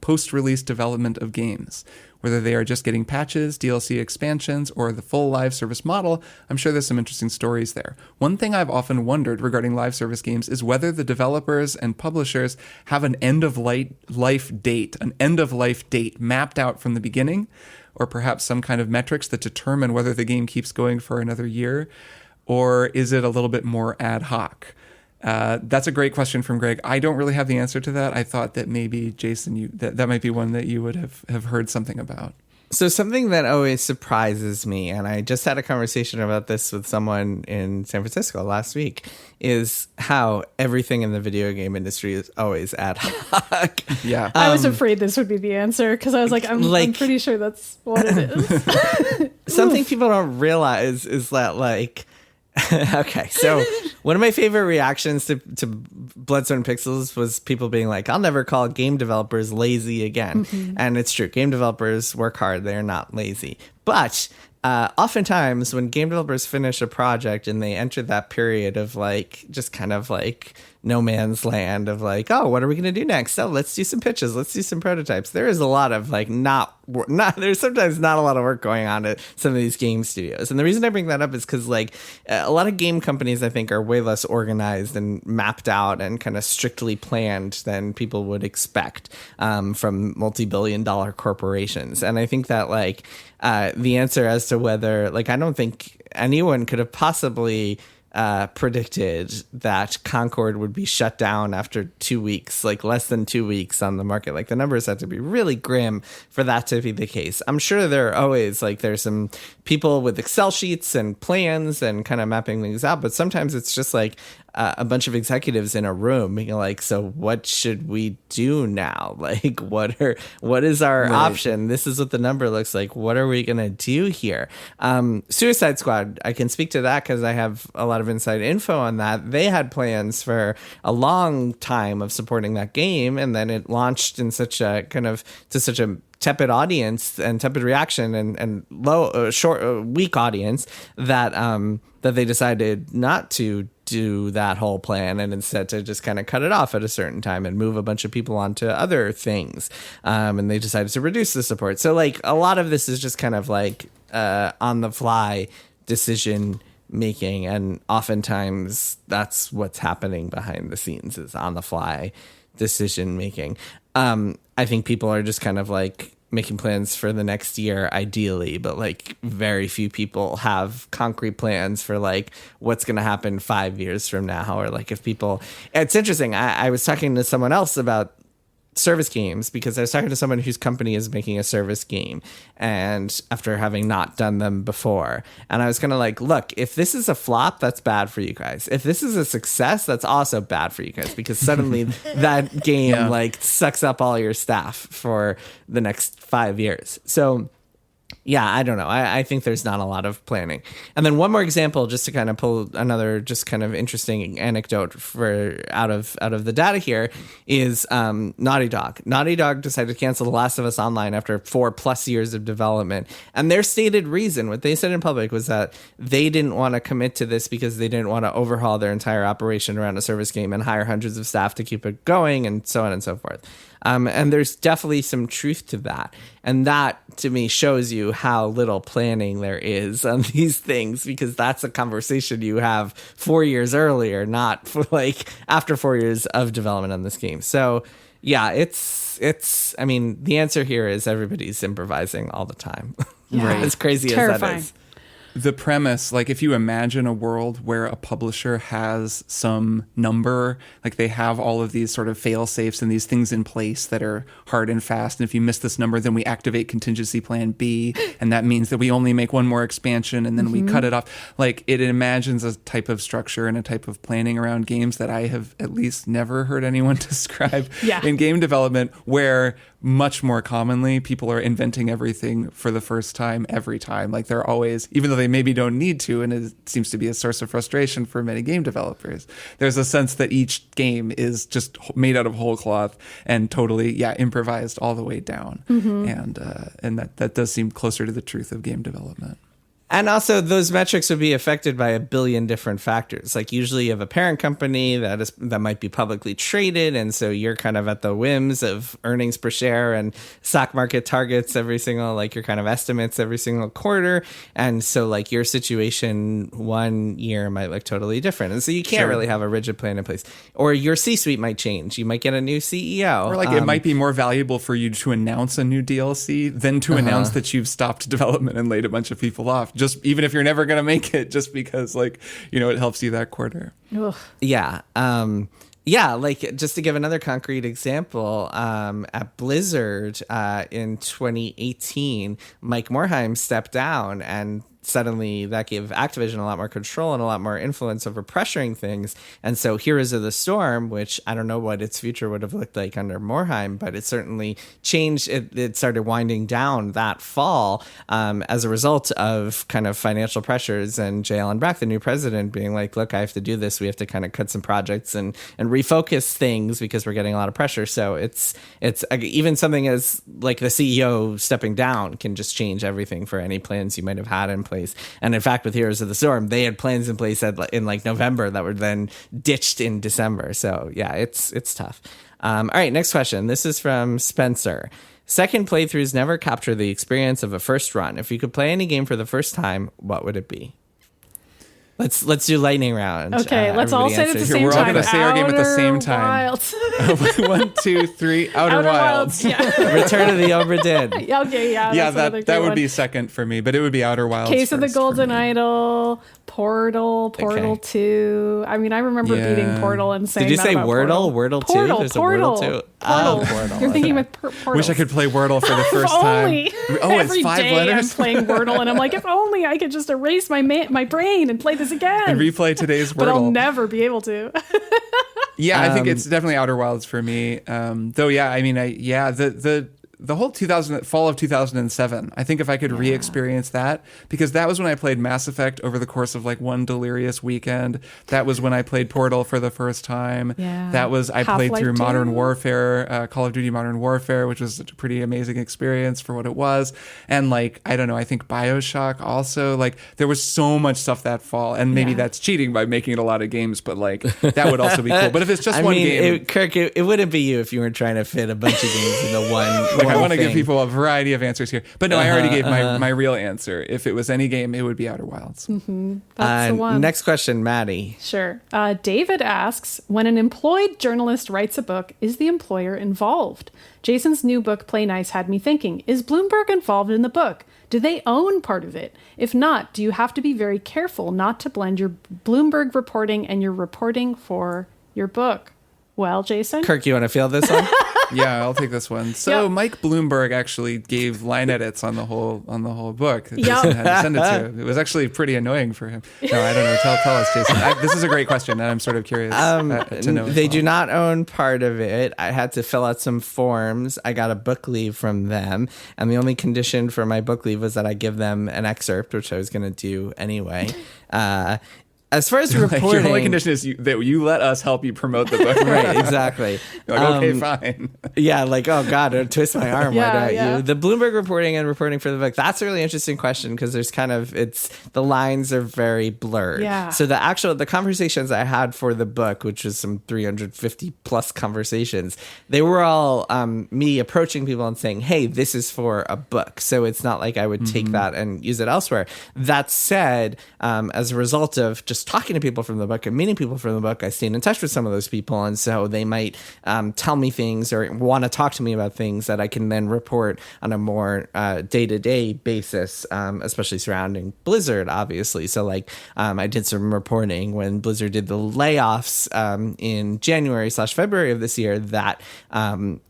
post-release development of games. Whether they are just getting patches, DLC expansions, or the full live service model, I'm sure there's some interesting stories there. One thing I've often wondered regarding live service games is whether the developers and publishers have an end-of-life date mapped out from the beginning, or perhaps some kind of metrics that determine whether the game keeps going for another year, or is it a little bit more ad hoc? That's a great question from Greg. I don't really have the answer to that. I thought that maybe, Jason, that might be one that you would have heard something about. So something that always surprises me, and I just had a conversation about this with someone in San Francisco last week, is how everything in the video game industry is always ad hoc. Yeah. I was afraid this would be the answer because I was like, I'm pretty sure that's what it is. Something people don't realize is that, like, okay, so one of my favorite reactions to Bloodstone Pixels was people being like, I'll never call game developers lazy again. And it's true. Game developers work hard. They're not lazy. But oftentimes when game developers finish a project and they enter that period of like just kind of like no man's land of like, oh, what are we going to do next? Oh, let's do some pitches. Let's do some prototypes. There is a lot of like there's sometimes not a lot of work going on at some of these game studios. And the reason I bring that up is because like a lot of game companies, I think, are way less organized and mapped out and kind of strictly planned than people would expect from multi-billion-dollar corporations. And I think that like the answer as to whether, like, I don't think anyone could have possibly predicted that Concord would be shut down after 2 weeks, like less than 2 weeks on the market. Like the numbers have to be really grim for that to be the case. I'm sure there are always like there's some people with Excel sheets and plans and kind of mapping things out, but sometimes it's just like a bunch of executives in a room being like, so what should we do now? Like, what is our option? This is what the number looks like. What are we going to do here? Suicide Squad, I can speak to that because I have a lot of inside info on that. They had plans for a long time of supporting that game, and then it launched in such a tepid audience and tepid reaction and weak audience that they decided not to do that whole plan and instead to just kind of cut it off at a certain time and move a bunch of people onto other things. And they decided to reduce the support. So like a lot of this is just kind of like on the fly decision making. And oftentimes that's what's happening behind the scenes is on the fly decision making. I think people are just kind of like making plans for the next year ideally, but like very few people have concrete plans for like what's going to happen 5 years from now. Or like it's interesting. I was talking to someone else about service games because I was talking to someone whose company is making a service game and after having not done them before. And I was kind of like, look, if this is a flop, that's bad for you guys. If this is a success, that's also bad for you guys because suddenly that game like sucks up all your staff for the next 5 years. So yeah, I don't know. I think there's not a lot of planning. And then one more example, just to kind of pull another just kind of interesting anecdote out of the data here is Naughty Dog. Naughty Dog decided to cancel The Last of Us Online after 4+ years of development. And their stated reason, what they said in public, was that they didn't want to commit to this because they didn't want to overhaul their entire operation around a service game and hire hundreds of staff to keep it going and so on and so forth. And there's definitely some truth to that. And that, to me, shows you how little planning there is on these things, because that's a conversation you have 4 years earlier, not for like after 4 years of development on this game. So, yeah, I mean, the answer here is everybody's improvising all the time. Yeah. Right. As crazy Terrifying. as that is. The premise, like if you imagine a world where a publisher has some number, like they have all of these sort of fail safes and these things in place that are hard and fast. And if you miss this number, then we activate contingency plan B. And that means that we only make one more expansion and then we cut it off. Like it imagines a type of structure and a type of planning around games that I have at least never heard anyone describe in game development, where much more commonly people are inventing everything for the first time every time. Like they're always, even though they maybe don't need to, and it seems to be a source of frustration for many game developers, there's a sense that each game is just made out of whole cloth and totally improvised all the way down. And that does seem closer to the truth of game development. And also, those metrics would be affected by a billion different factors. Like usually you have a parent company that might be publicly traded, and so you're kind of at the whims of earnings per share and stock market targets like your kind of estimates every single quarter. And so like your situation 1 year might look totally different. And so you can't really have a rigid plan in place. Or your C-suite might change. You might get a new CEO. Or like it might be more valuable for you to announce a new DLC than to announce that you've stopped development and laid a bunch of people off. Just even if you're never going to make it, just because it helps you that quarter. Ugh. Yeah. Like just to give another concrete example, at Blizzard in 2018, Mike Morhaime stepped down, and suddenly that gave Activision a lot more control and a lot more influence over pressuring things. And so Heroes of the Storm, which I don't know what its future would have looked like under Morhaime, but it certainly changed. It started winding down that fall as a result of kind of financial pressures, and J. Allen Brack, the new president, being like, look, I have to do this. We have to kind of cut some projects and refocus things because we're getting a lot of pressure. So it's even something as like the CEO stepping down can just change everything for any plans you might have had in place. And in fact, with Heroes of the Storm, they had plans in place in like November that were then ditched in December. So yeah, it's tough. All right, next question. This is from Spencer. Second playthroughs never capture the experience of a first run. If you could play any game for the first time, what would it be? Let's do lightning round. Okay, let's all say it at the same time. We're all going to say our game at the same time. Wilds. 1, 2, 3. Outer Wilds. Yeah. Return of the Obra Dinn. Okay, yeah. That would be second for me, but it would be Outer Wilds. Case of the Golden Idol, Portal 2. I mean, I remember beating Portal and saying. Did you say Wordle? Portal. Wordle 2? There's Portal. a Wordle 2. Portal. Portal, You're thinking okay. with Portal. Wish I could play Wordle for the first only. time. Oh, it's Every 5 day letters? I'm playing Wordle, and I'm like, if only I could just erase my brain and play this again. And replay today's Wordle. But I'll never be able to. Yeah, I think it's definitely Outer Wilds for me. Though, yeah, I mean, the whole fall of 2007, I think if I could re-experience that, because that was when I played Mass Effect over the course of like one delirious weekend. That was when I played Portal for the first time. Yeah. That was, I played Half-Life through 2. Modern Warfare, Call of Duty Modern Warfare, which was a pretty amazing experience for what it was. And like, I don't know, I think BioShock also, like there was so much stuff that fall, and maybe that's cheating by making it a lot of games, but like that would also be cool. But if it's just one game. Kirk, it wouldn't be you if you weren't trying to fit a bunch of games into one I want to give thing. people a variety of answers here. But no, I already gave my real answer. If it was any game, it would be Outer Wilds. That's the one. Next question, Maddy. Sure. David asks, when an employed journalist writes a book, is the employer involved? Jason's new book, Play Nice, had me thinking, is Bloomberg involved in the book? Do they own part of it? If not, do you have to be very careful not to blend your Bloomberg reporting and your reporting for your book? Well, Jason? Kirk, you want to field this one? Yeah, I'll take this one. So Mike Bloomberg actually gave line edits on the whole book that Jason had to send it to. It was actually pretty annoying for him. No, I don't know. Tell us, Jason. This is a great question, and I'm sort of curious to know. They do not own part of it. I had to fill out some forms. I got a book leave from them, and the only condition for my book leave was that I give them an excerpt, which I was going to do anyway. As far as reporting, your only condition is that you let us help you promote the book. Right, exactly. You're like, okay, fine. Yeah, like, oh God, it'll twist my arm. Yeah, Why don't yeah. you? The Bloomberg reporting and reporting for the book, that's a really interesting question because there's the lines are very blurred. Yeah. So the conversations I had for the book, which was some 350 plus conversations, they were all me approaching people and saying, hey, this is for a book. So it's not like I would take that and use it elsewhere. That said, as a result of just talking to people from the book and meeting people from the book, I stayed in touch with some of those people. And so they might tell me things or want to talk to me about things that I can then report on a more day-to-day basis, especially surrounding Blizzard, obviously. So like I did some reporting when Blizzard did the layoffs in January/February of this year that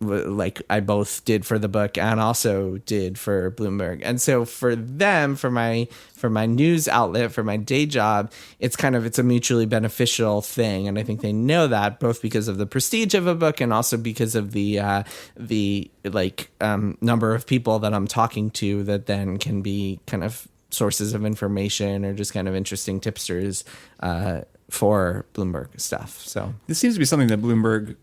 like I both did for the book and also did for Bloomberg. And so for them, for my news outlet, for my day job, it's a mutually beneficial thing. And I think they know that both because of the prestige of a book and also because of the number of people that I'm talking to that then can be kind of sources of information or just kind of interesting tipsters for Bloomberg stuff. So This seems to be something that Bloomberg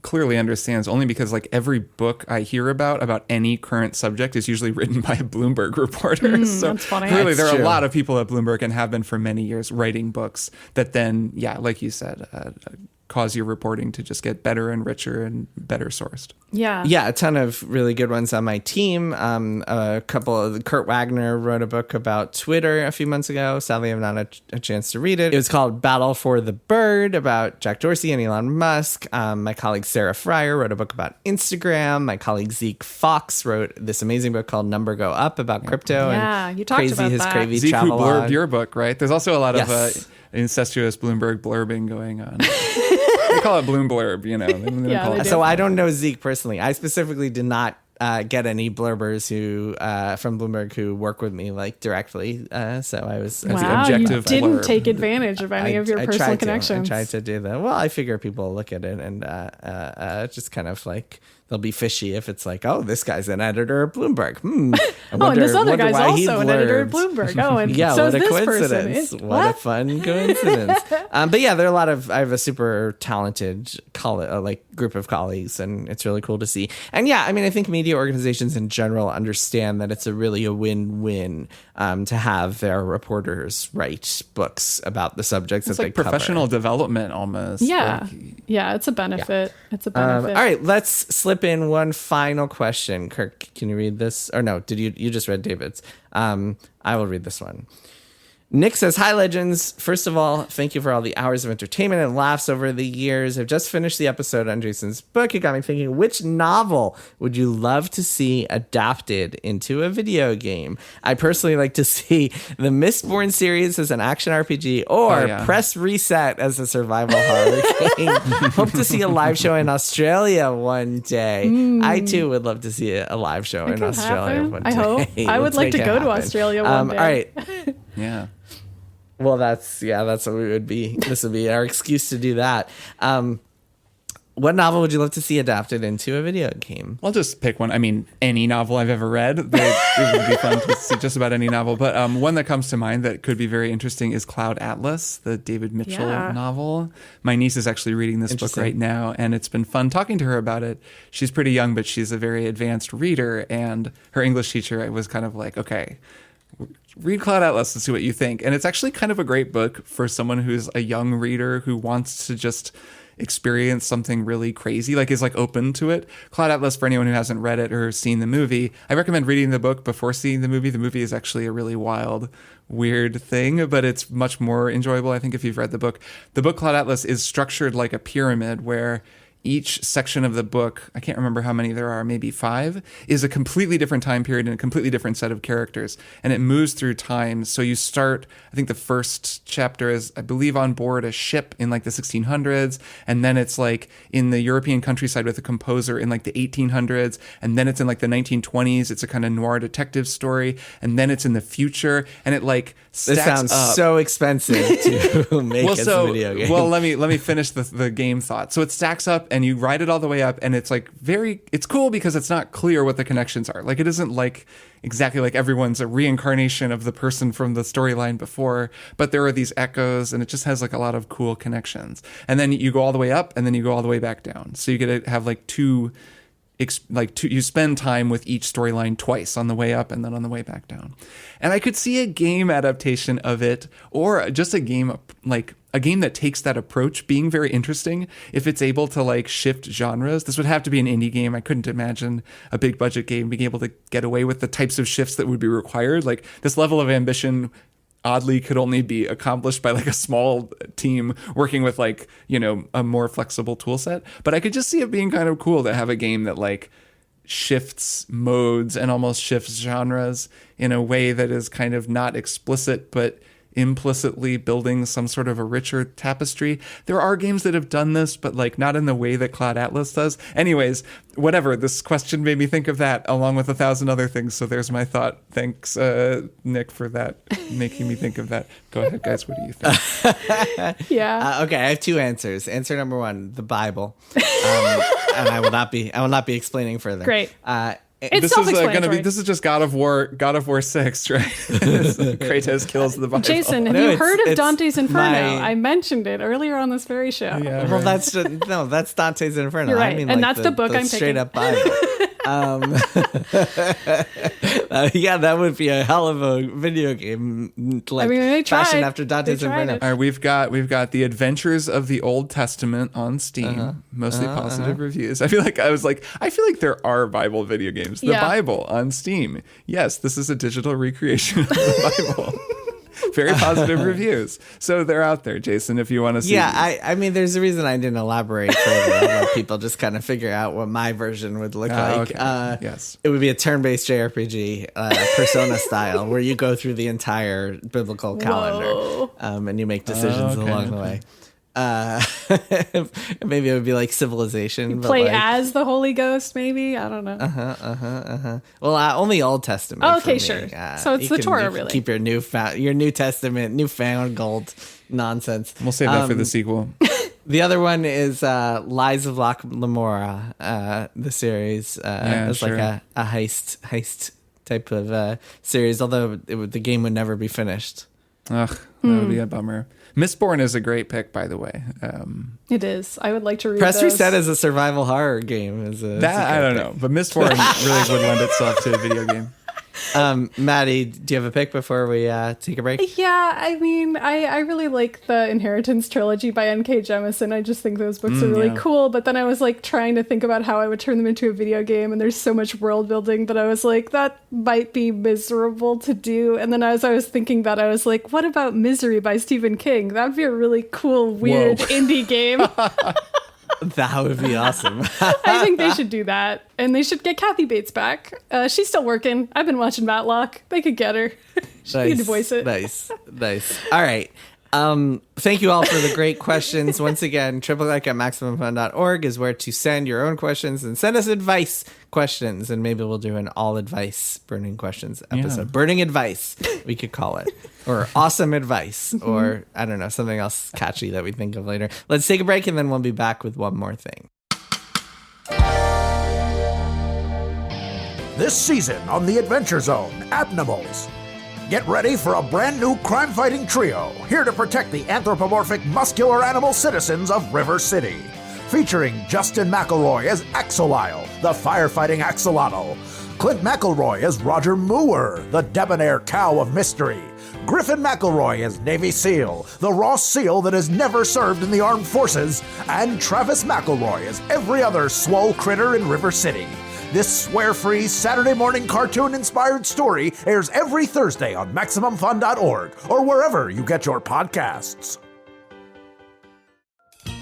clearly understands, only because like every book I hear about any current subject is usually written by a Bloomberg reporter. So that's funny. clearly there That's are true. a lot of people at Bloomberg and have been for many years writing books that then, like you said, cause your reporting to just get better and richer and better sourced. Yeah. Yeah, a ton of really good ones on my team. A couple of Kurt Wagner wrote a book about Twitter a few months ago. Sadly, I've not had a chance to read it. It was called Battle for the Bird about Jack Dorsey and Elon Musk. My colleague Sarah Fryer wrote a book about Instagram. My colleague Zeke Fox wrote this amazing book called Number Go Up about crypto. Yeah, and you talked about his that. crazy Zeke, who travel blurbed log. your book, right? There's also a lot Yes. of incestuous Bloomberg blurbing going on. They call it Bloom Blurb, you know. They don't Yeah, call they it- do. So I don't know Zeke personally. I specifically did not get any blurbers who from Bloomberg who work with me like directly. So I was Wow, you objective didn't blurb. take advantage of any of your personal tried connections. I tried to do that. Well, I figure people look at it and just kind of like they'll be fishy if it's like, oh, this guy's an editor at Bloomberg. And this other guy's why he also an editor at blurbed. Bloomberg. Oh, and Yeah, so what is a this coincidence. person. What a fun coincidence. But yeah, there are I have a super talented group of colleagues, and it's really cool to see. And yeah, I mean, I think media organizations in general understand that it's a win-win to have their reporters write books about the subjects It's that like they cover. professional development almost. Yeah. Like, Yeah, it's a benefit. It's a benefit. All right, let's slip in one final question. Kirk, can you read this? Or no, did you just read David's? I will read this one. Nick says, hi, legends. First of all, thank you for all the hours of entertainment and laughs over the years. I've just finished the episode on Jason's book. It got me thinking, which novel would you love to see adapted into a video game? I personally like to see the Mistborn series as an action RPG or Press Reset as a survival horror game. Hope to see a live show in Australia one day. I, too, would love to see a live show in Australia one day. I hope. I would like to go to Australia one day. All right. Yeah. Well, that's what we would be. This would be our excuse to do that. What novel would you love to see adapted into a video game? I'll just pick one. I mean, any novel I've ever read. It would be fun to see just about any novel. But one that comes to mind that could be very interesting is Cloud Atlas, the David Mitchell novel. My niece is actually reading this book right now, and it's been fun talking to her about it. She's pretty young, but she's a very advanced reader, and her English teacher was kind of like, okay, read Cloud Atlas and see what you think. And it's actually kind of a great book for someone who's a young reader who wants to just experience something really crazy, like is like open to it. Cloud Atlas, for anyone who hasn't read it or seen the movie, I recommend reading the book before seeing the movie. The movie is actually a really wild, weird thing, but it's much more enjoyable, I think, if you've read the book. The book Cloud Atlas is structured like a pyramid where each section of the book, I can't remember how many there are, maybe 5, is a completely different time period and a completely different set of characters. And it moves through time. So you start, I think the first chapter is, I believe, on board a ship in like the 1600s. And then it's like in the European countryside with a composer in like the 1800s. And then it's in like the 1920s. It's a kind of noir detective story. And then it's in the future. And it like stacks This sounds up. so expensive to make as a video game. Well, let me finish the game thought. So it stacks up, and you ride it all the way up, and it's like it's cool because it's not clear what the connections are. Like, it isn't like exactly like everyone's a reincarnation of the person from the storyline before, but there are these echoes, and it just has like a lot of cool connections. And then you go all the way up, and then you go all the way back down. So you get to have you spend time with each storyline twice, on the way up and then on the way back down. And I could see a game adaptation of it, or just a game that takes that approach, being very interesting if it's able to like shift genres. This would have to be an indie game. I couldn't imagine a big budget game being able to get away with the types of shifts that would be required. Like, this level of ambition oddly could only be accomplished by like a small team working with like, you know, a more flexible tool set. But I could just see it being kind of cool to have a game that like shifts modes and almost shifts genres in a way that is kind of not explicit, but implicitly building some sort of a richer tapestry. There are games that have done this, but like not in the way that Cloud Atlas does. Anyways, whatever. This question made me think of that along with 1,000 other things. So there's my thought. Thanks, Nick, for that, making me think of that. Go ahead, guys. What do you think? Okay, I have 2 answers. Answer number 1, the Bible, and I will not be explaining further. Great. This is going to be. This is just God of War 6, right? Kratos kills the Bible. Jason, have you heard of Dante's Inferno? I mentioned it earlier on this very show. Yeah, well, that's Dante's Inferno. You're right, I mean, and like that's the book I'm straight picking. up Bible. That would be a hell of a video game, fashioned after Dante's Inferno. All right, we've got The Adventures of the Old Testament on Steam, mostly positive reviews. I feel like there are Bible video games. The Bible on Steam. Yes, this is a digital recreation of the Bible. Very positive reviews. So they're out there, Jason, if you want to see. Yeah, I mean, there's a reason I didn't elaborate further. I'll let people just kind of figure out what my version would look like. Okay. Yes. It would be a turn-based JRPG, Persona style, where you go through the entire biblical calendar, and you make decisions along the way. Maybe it would be like Civilization. You play as the Holy Ghost, maybe? I don't know. Well, only Old Testament. Okay, sure. So it's the Torah, really. Keep your New Testament, newfangled nonsense. We'll save that for the sequel. The other one is Lies of Locke Lamora, the series. It's like a heist type of series, although the game would never be finished. Ugh, that would be a bummer. Mistborn is a great pick, by the way. It is. I would like to read Press Reset is a survival horror game. I don't know, but Mistborn really would lend itself to a video game. Maddie, do you have a pick before we take a break? Yeah, I mean, I really like the Inheritance trilogy by N.K. Jemisin. I just think those books are really cool. But then I was like trying to think about how I would turn them into a video game, and there's so much world building that I was like, that might be miserable to do. And then as I was thinking that, I was like, what about Misery by Stephen King? That'd be a really cool, weird indie game. That would be awesome. I think they should do that. And they should get Kathy Bates back. She's still working. I've been watching Matlock. They could get her. She Nice. could voice it. Nice. All right. Thank you all for the great questions. Once again, triple@maximumfun.org is where to send your own questions and send us advice questions. And maybe we'll do an all advice burning questions episode. Yeah. Burning advice, we could call it. Or awesome advice. Or I don't know, something else catchy that we think of later. Let's take a break and then we'll be back with one more thing. This season on The Adventure Zone, Abnormals. Get ready for a brand new crime-fighting trio, here to protect the anthropomorphic muscular animal citizens of River City. Featuring Justin McElroy as Axolile, the firefighting axolotl. Clint McElroy as Roger Moore, the debonair cow of mystery. Griffin McElroy as Navy SEAL, the raw seal that has never served in the armed forces. And Travis McElroy as every other swole critter in River City. This swear-free Saturday morning cartoon-inspired story airs every Thursday on MaximumFun.org or wherever you get your podcasts.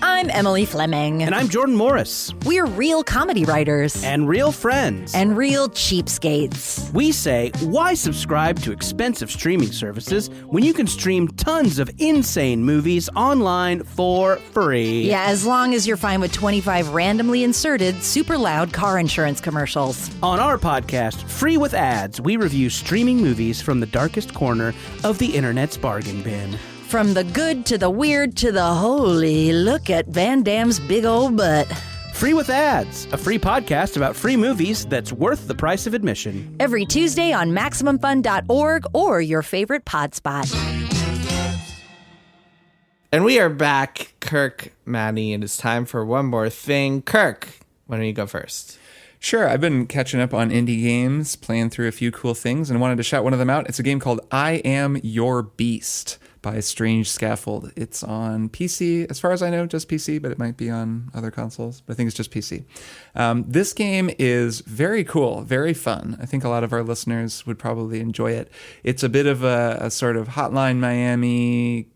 I'm Emily Fleming. And I'm Jordan Morris. We're real comedy writers. And real friends. And real cheapskates. We say, why subscribe to expensive streaming services when you can stream tons of insane movies online for free? Yeah, as long as you're fine with 25 randomly inserted, super loud car insurance commercials. On our podcast, Free with Ads, we review streaming movies from the darkest corner of the internet's bargain bin. From the good to the weird to the holy, look at Van Damme's big old butt. Free with Ads, a free podcast about free movies that's worth the price of admission. Every Tuesday on MaximumFun.org or your favorite pod spot. And we are back, Kirk, Maddy, and it's time for one more thing. Kirk, why don't you go first? Sure, I've been catching up on indie games, playing through a few cool things, and wanted to shout one of them out. It's a game called I Am Your Beast by Strange Scaffold. It's on PC, as far as I know, just PC, but it might be on other consoles, but I think it's just PC. This game is very cool, very fun. I think a lot of our listeners would probably enjoy it. It's a bit of a sort of Hotline Miami,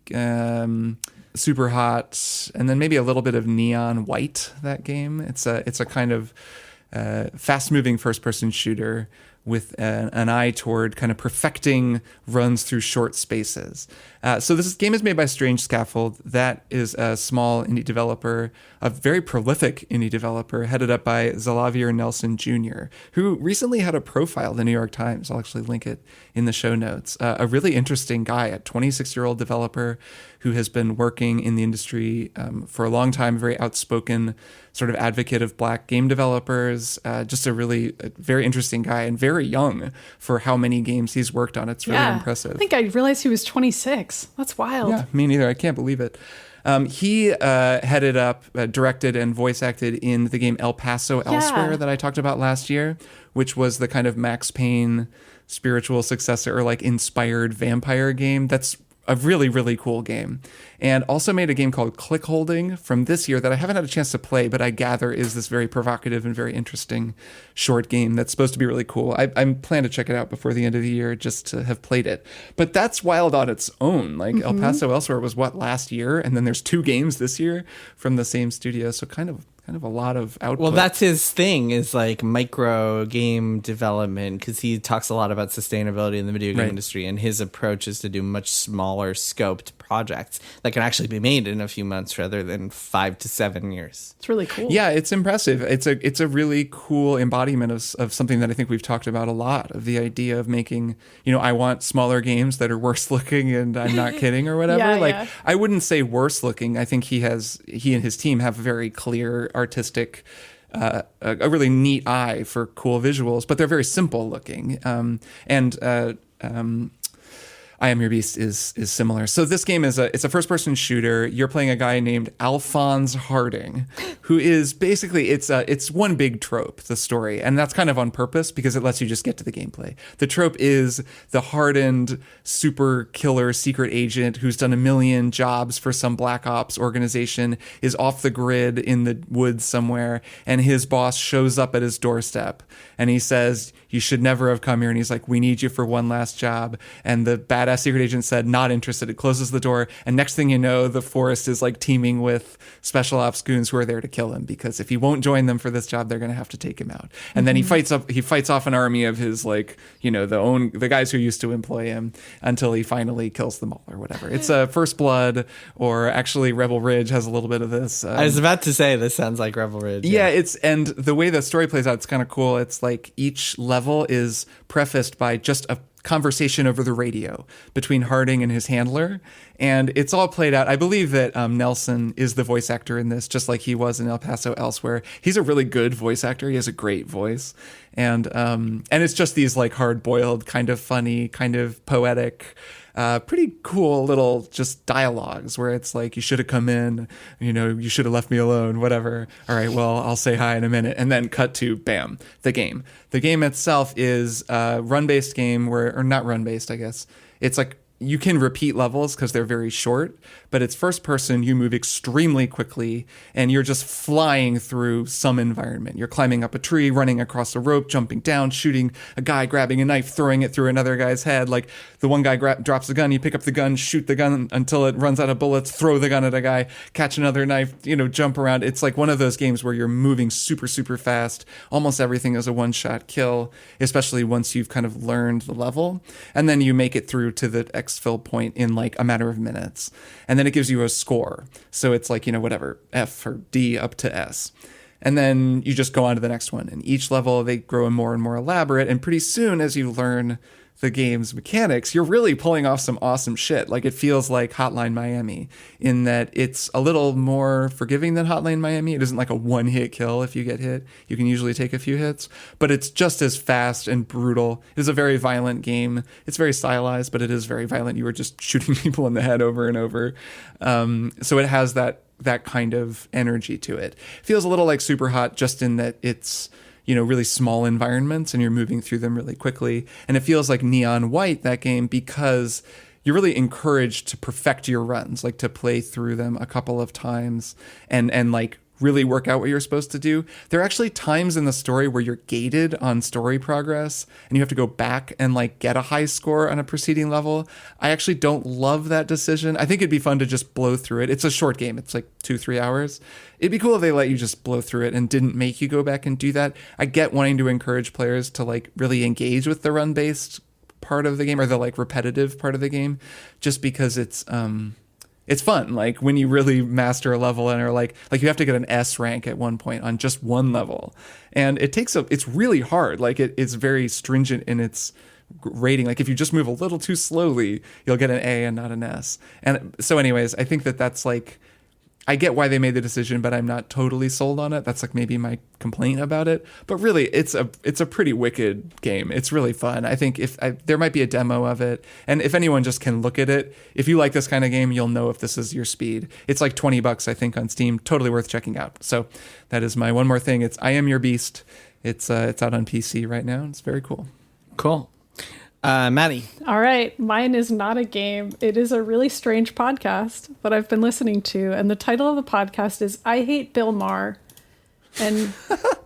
Super Hot, and then maybe a little bit of Neon White, that game. It's a kind of fast-moving first-person shooter with an eye toward kind of perfecting runs through short spaces. So this game is made by Strange Scaffold. That is a small indie developer, a very prolific indie developer, headed up by Xalavier Nelson Jr., who recently had a profile in the New York Times. I'll actually link it in the show notes. A really interesting guy, a 26-year-old developer who has been working in the industry for a long time, very outspoken sort of advocate of Black game developers, just a very interesting guy and very young for how many games he's worked on. It's really impressive. I think I realized he was 26. That's wild. Yeah, me neither. I can't believe it. He headed up, directed, and voice acted in the game El Paso Elsewhere that I talked about last year, which was the kind of Max Payne spiritual successor or like inspired vampire game. That's a really, really cool game. And also made a game called Click Holding from this year that I haven't had a chance to play, but I gather is this very provocative and very interesting short game that's supposed to be really cool. I plan to check it out before the end of the year just to have played it. But that's wild on its own. Like El Paso Elsewhere was last year? And then there's 2 games this year from the same studio. So kind of a lot of output. Well, that's his thing, is like micro game development, because he talks a lot about sustainability in the video game industry, and his approach is to do much smaller scoped projects that can actually be made in a few months rather than 5 to 7 years. It's really cool. Yeah, it's impressive. It's a really cool embodiment of something that I think we've talked about a lot, of the idea of making, I want smaller games that are worse looking, and I'm not kidding or whatever. I wouldn't say worse looking. I think he and his team have very clear artistic, a really neat eye for cool visuals, but they're very simple looking. I Am Your Beast is similar. So this game it's a first-person shooter. You're playing a guy named Alphonse Harding, who is basically it's one big trope, the story, and that's kind of on purpose because it lets you just get to the gameplay. The trope is the hardened super killer secret agent who's done a million jobs for some black ops organization, is off the grid in the woods somewhere, and his boss shows up at his doorstep and he says, "You should never have come here." And he's like, "We need you for one last job." And the badass secret agent said, "Not interested." It closes the door. And next thing you know, the forest is like teeming with special ops goons who are there to kill him, because if he won't join them for this job, they're going to have to take him out. And then he fights off an army of his, like, you know, the guys who used to employ him, until he finally kills them all or whatever. It's a First Blood, or actually Rebel Ridge has a little bit of this. I was about to say, this sounds like Rebel Ridge. Yeah, and the way the story plays out, it's kind of cool. It's like each level is prefaced by just a conversation over the radio between Harding and his handler, and it's all played out. I believe that Nelson is the voice actor in this, just like he was in El Paso Elsewhere. He's a really good voice actor. He has a great voice, and it's just these like hard-boiled, kind of funny, kind of poetic, pretty cool little just dialogues where it's like, "You should have come in, you know, you should have left me alone, whatever. All right, well, I'll say hi in a minute." And then cut to, bam, the game. The game itself is a run-based game or not run-based, I guess. It's like you can repeat levels because they're very short, but it's first person. You move extremely quickly, and you're just flying through some environment. You're climbing up a tree, running across a rope, jumping down, shooting a guy, grabbing a knife, throwing it through another guy's head. Like the one guy drops a gun, you pick up the gun, shoot the gun until it runs out of bullets, throw the gun at a guy, catch another knife, you know, jump around. It's like one of those games where you're moving super, super fast. Almost everything is a one-shot kill, especially once you've kind of learned the level. And then you make it through to the exfil point in like a matter of minutes. And then it gives you a score. So it's like, you know, whatever, F or D up to S. And then you just go on to the next one. And each level, they grow more and more elaborate. And pretty soon, as you learn the game's mechanics, you're really pulling off some awesome shit. Like, it feels like Hotline Miami in that it's a little more forgiving than Hotline Miami. It isn't like a one-hit kill. If you get hit, you can usually take a few hits, but it's just as fast and brutal. It is a very violent game. It's very stylized, but it is very violent. You are just shooting people in the head over and over. So it has that kind of energy to it. It feels a little like Super Hot, just in that it's, you know, really small environments and you're moving through them really quickly. And it feels like Neon White, that game, because you're really encouraged to perfect your runs, like to play through them a couple of times and like really work out what you're supposed to do. There are actually times in the story where you're gated on story progress and you have to go back and like get a high score on a preceding level. I actually don't love that decision. I think it'd be fun to just blow through it. It's a short game. It's like 2-3 hours. It'd be cool if they let you just blow through it and didn't make you go back and do that. I get wanting to encourage players to like really engage with the run-based part of the game, or the like repetitive part of the game, just because it's fun. Like when you really master a level and are like you have to get an S rank at one point on just one level, and it's really hard. Like it's very stringent in its rating. Like if you just move a little too slowly, you'll get an A and not an S. And so anyways, I think that's like, I get why they made the decision, but I'm not totally sold on it. That's like maybe my complaint about it. But really, it's a pretty wicked game. It's really fun. I think there might be a demo of it, and if anyone just can look at it, if you like this kind of game, you'll know if this is your speed. It's like $20, I think, on Steam. Totally worth checking out. So that is my one more thing. It's I Am Your Beast. It's out on PC right now. It's very cool. Cool. Maddy. All right. Mine is not a game. It is a really strange podcast that I've been listening to. And the title of the podcast is I Hate Bill Maher. And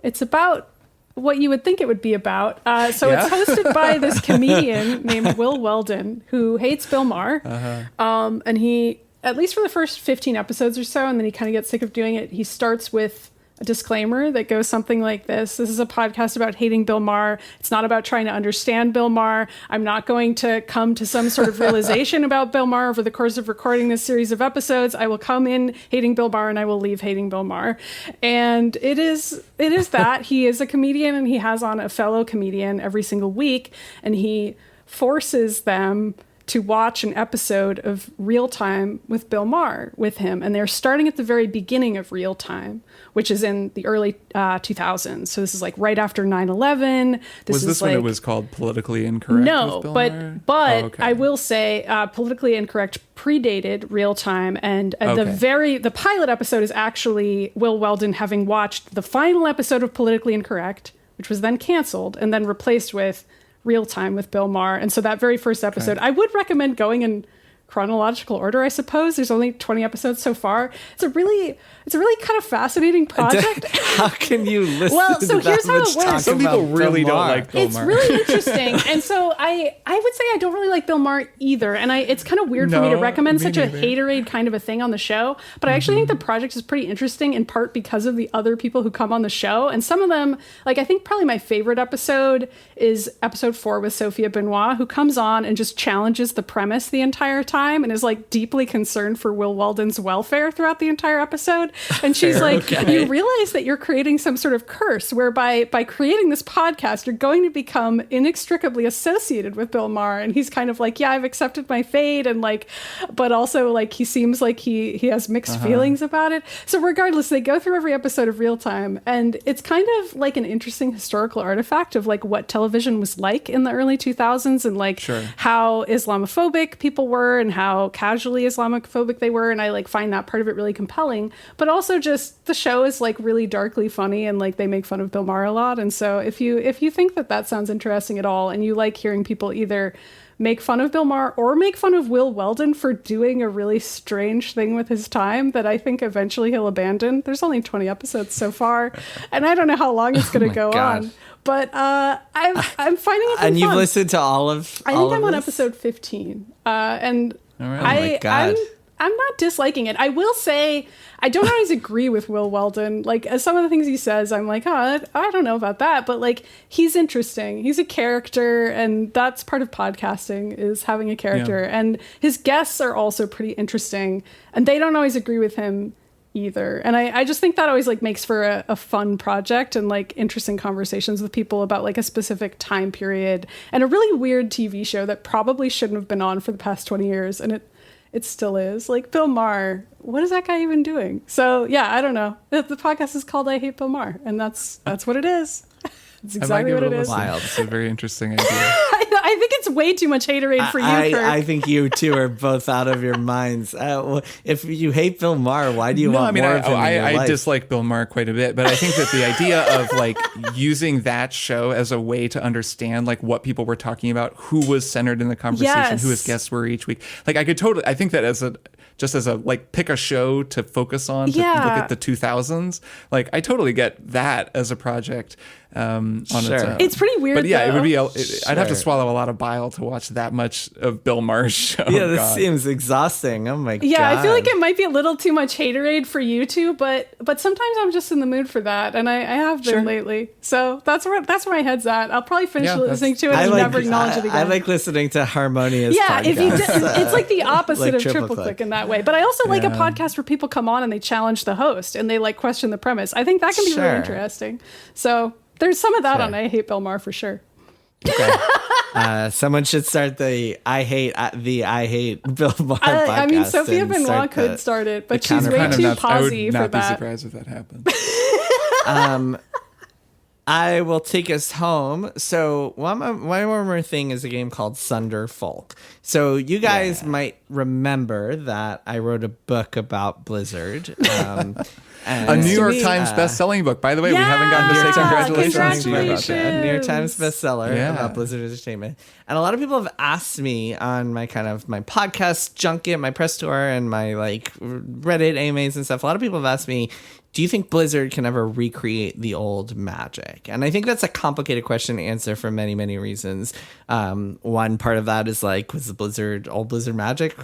it's about what you would think it would be about. It's hosted by this comedian named Will Weldon, who hates Bill Maher. Uh-huh. And he, at least for the first 15 episodes or so, and then he kind of gets sick of doing it, he starts with a disclaimer that goes something like this. This is a podcast about hating Bill Maher. It's not about trying to understand Bill Maher. I'm not going to come to some sort of realization about Bill Maher over the course of recording this series of episodes. I will come in hating Bill Maher and I will leave hating Bill Maher. And it is that. He is a comedian and he has on a fellow comedian every single week, and he forces them to watch an episode of Real Time with Bill Maher with him. And they're starting at the very beginning of Real Time, which is in the early 2000s. So this is like right after 9/11. Was this when it was called Politically Incorrect? No, with Bill but Maher? but Oh, okay. I will say Politically Incorrect predated Real Time, and the pilot episode is actually Will Weldon having watched the final episode of Politically Incorrect, which was then canceled and then replaced with Real Time with Bill Maher. And so that very first episode, I would recommend going in chronological order, I suppose. There's only 20 episodes so far. It's a really kind of fascinating project. How can you listen Well, so to that here's how much it works. talk Some people about really Bill don't Maher? like Bill It's Maher. really interesting. And so I would say I don't really like Bill Maher either. And it's kind of weird for me to No, recommend me such neither. a haterade kind of a thing on the show. But I actually think the project is pretty interesting, in part because of the other people who come on the show. And some of them, like I think probably my favorite episode is episode 4 with Sophia Benoit, who comes on and just challenges the premise the entire time and is like deeply concerned for Will Weldon's welfare throughout the entire episode. And she's like, you realize that you're creating some sort of curse whereby by creating this podcast, you're going to become inextricably associated with Bill Maher. And he's kind of like, yeah, I've accepted my fate. And like, but also like, he seems like he has mixed feelings about it. So regardless, they go through every episode of Real Time, and it's kind of like an interesting historical artifact of like what television was like in the early 2000s and like how Islamophobic people were and how casually Islamophobic they were. And I like find that part of it really compelling, but also just the show is like really darkly funny and like they make fun of Bill Maher a lot. And so if you think that sounds interesting at all and you like hearing people either make fun of Bill Maher or make fun of Will Weldon for doing a really strange thing with his time that I think eventually he'll abandon. There's only 20 episodes so far, and I don't know how long it's going to go God. on. But I'm finding it And you've fun. listened to all of I all think of I'm on this? episode 15, and All right. Oh my God. I'm not disliking it. I will say I don't always agree with Will Weldon. Like some of the things he says, I'm like, oh, I don't know about that. But like, he's interesting. He's a character, and that's part of podcasting is having a character. Yeah. And his guests are also pretty interesting, and they don't always agree with him either. And I just think that always like makes for a fun project and like interesting conversations with people about like a specific time period and a really weird TV show that probably shouldn't have been on for the past 20 years. And it still is. Like Bill Maher, what is that guy even doing? So yeah, I don't know. The podcast is called I Hate Bill Maher, and that's what it is. It's exactly what it is. Wild. It's a very interesting idea. I think it's way too much haterade for you, Kirk. I think you two are both out of your minds. If you hate Bill Maher, why do you want more of him in your I life? dislike Bill Maher quite a bit, but I think that the idea of like using that show as a way to understand like what people were talking about, who was centered in the conversation, Yes. who his guests were each week. Like I think that as a like pick a show to focus on to look at the 2000s. Like I totally get that as a project on its own. It's pretty weird. But yeah, though. it would be. I'd have to swallow a lot of bile to watch that much of Bill Maher's show. Yeah, this God. seems exhausting. Oh my God. Yeah, I feel like it might be a little too much haterade for you two, but sometimes I'm just in the mood for that, and I have been lately. So that's where my head's at. I'll probably finish listening to it and never acknowledge it again. I like listening to harmonious yeah, podcasts. if you it's like the opposite Like of Triple Triple Click. Click in that way. But I also like a podcast where people come on and they challenge the host and they like question the premise. I think that can be really Sure. interesting. So there's some of that on I Hate Bill Maher for sure. Okay. Someone should start the I hate Bill Maher podcast. I mean, Sophia and Benoit start could start it, but the she's way counterpart. too I would posy not for be that. surprised if that happened. I will take us home. So one more thing is a game called Sunderfolk. So you guys might remember that I wrote a book about Blizzard. A New York Times best-selling book. By the way, we haven't gotten to say congratulations to you about that. A New York Times bestseller Yeah. about Blizzard Entertainment. And a lot of people have asked me on my podcast junket, my press tour, and my like Reddit AMAs and stuff. A lot of people have asked me, do you think Blizzard can ever recreate the old Magic? And I think that's a complicated question to answer for many, many reasons. One part of that is like, was the old Blizzard Magic,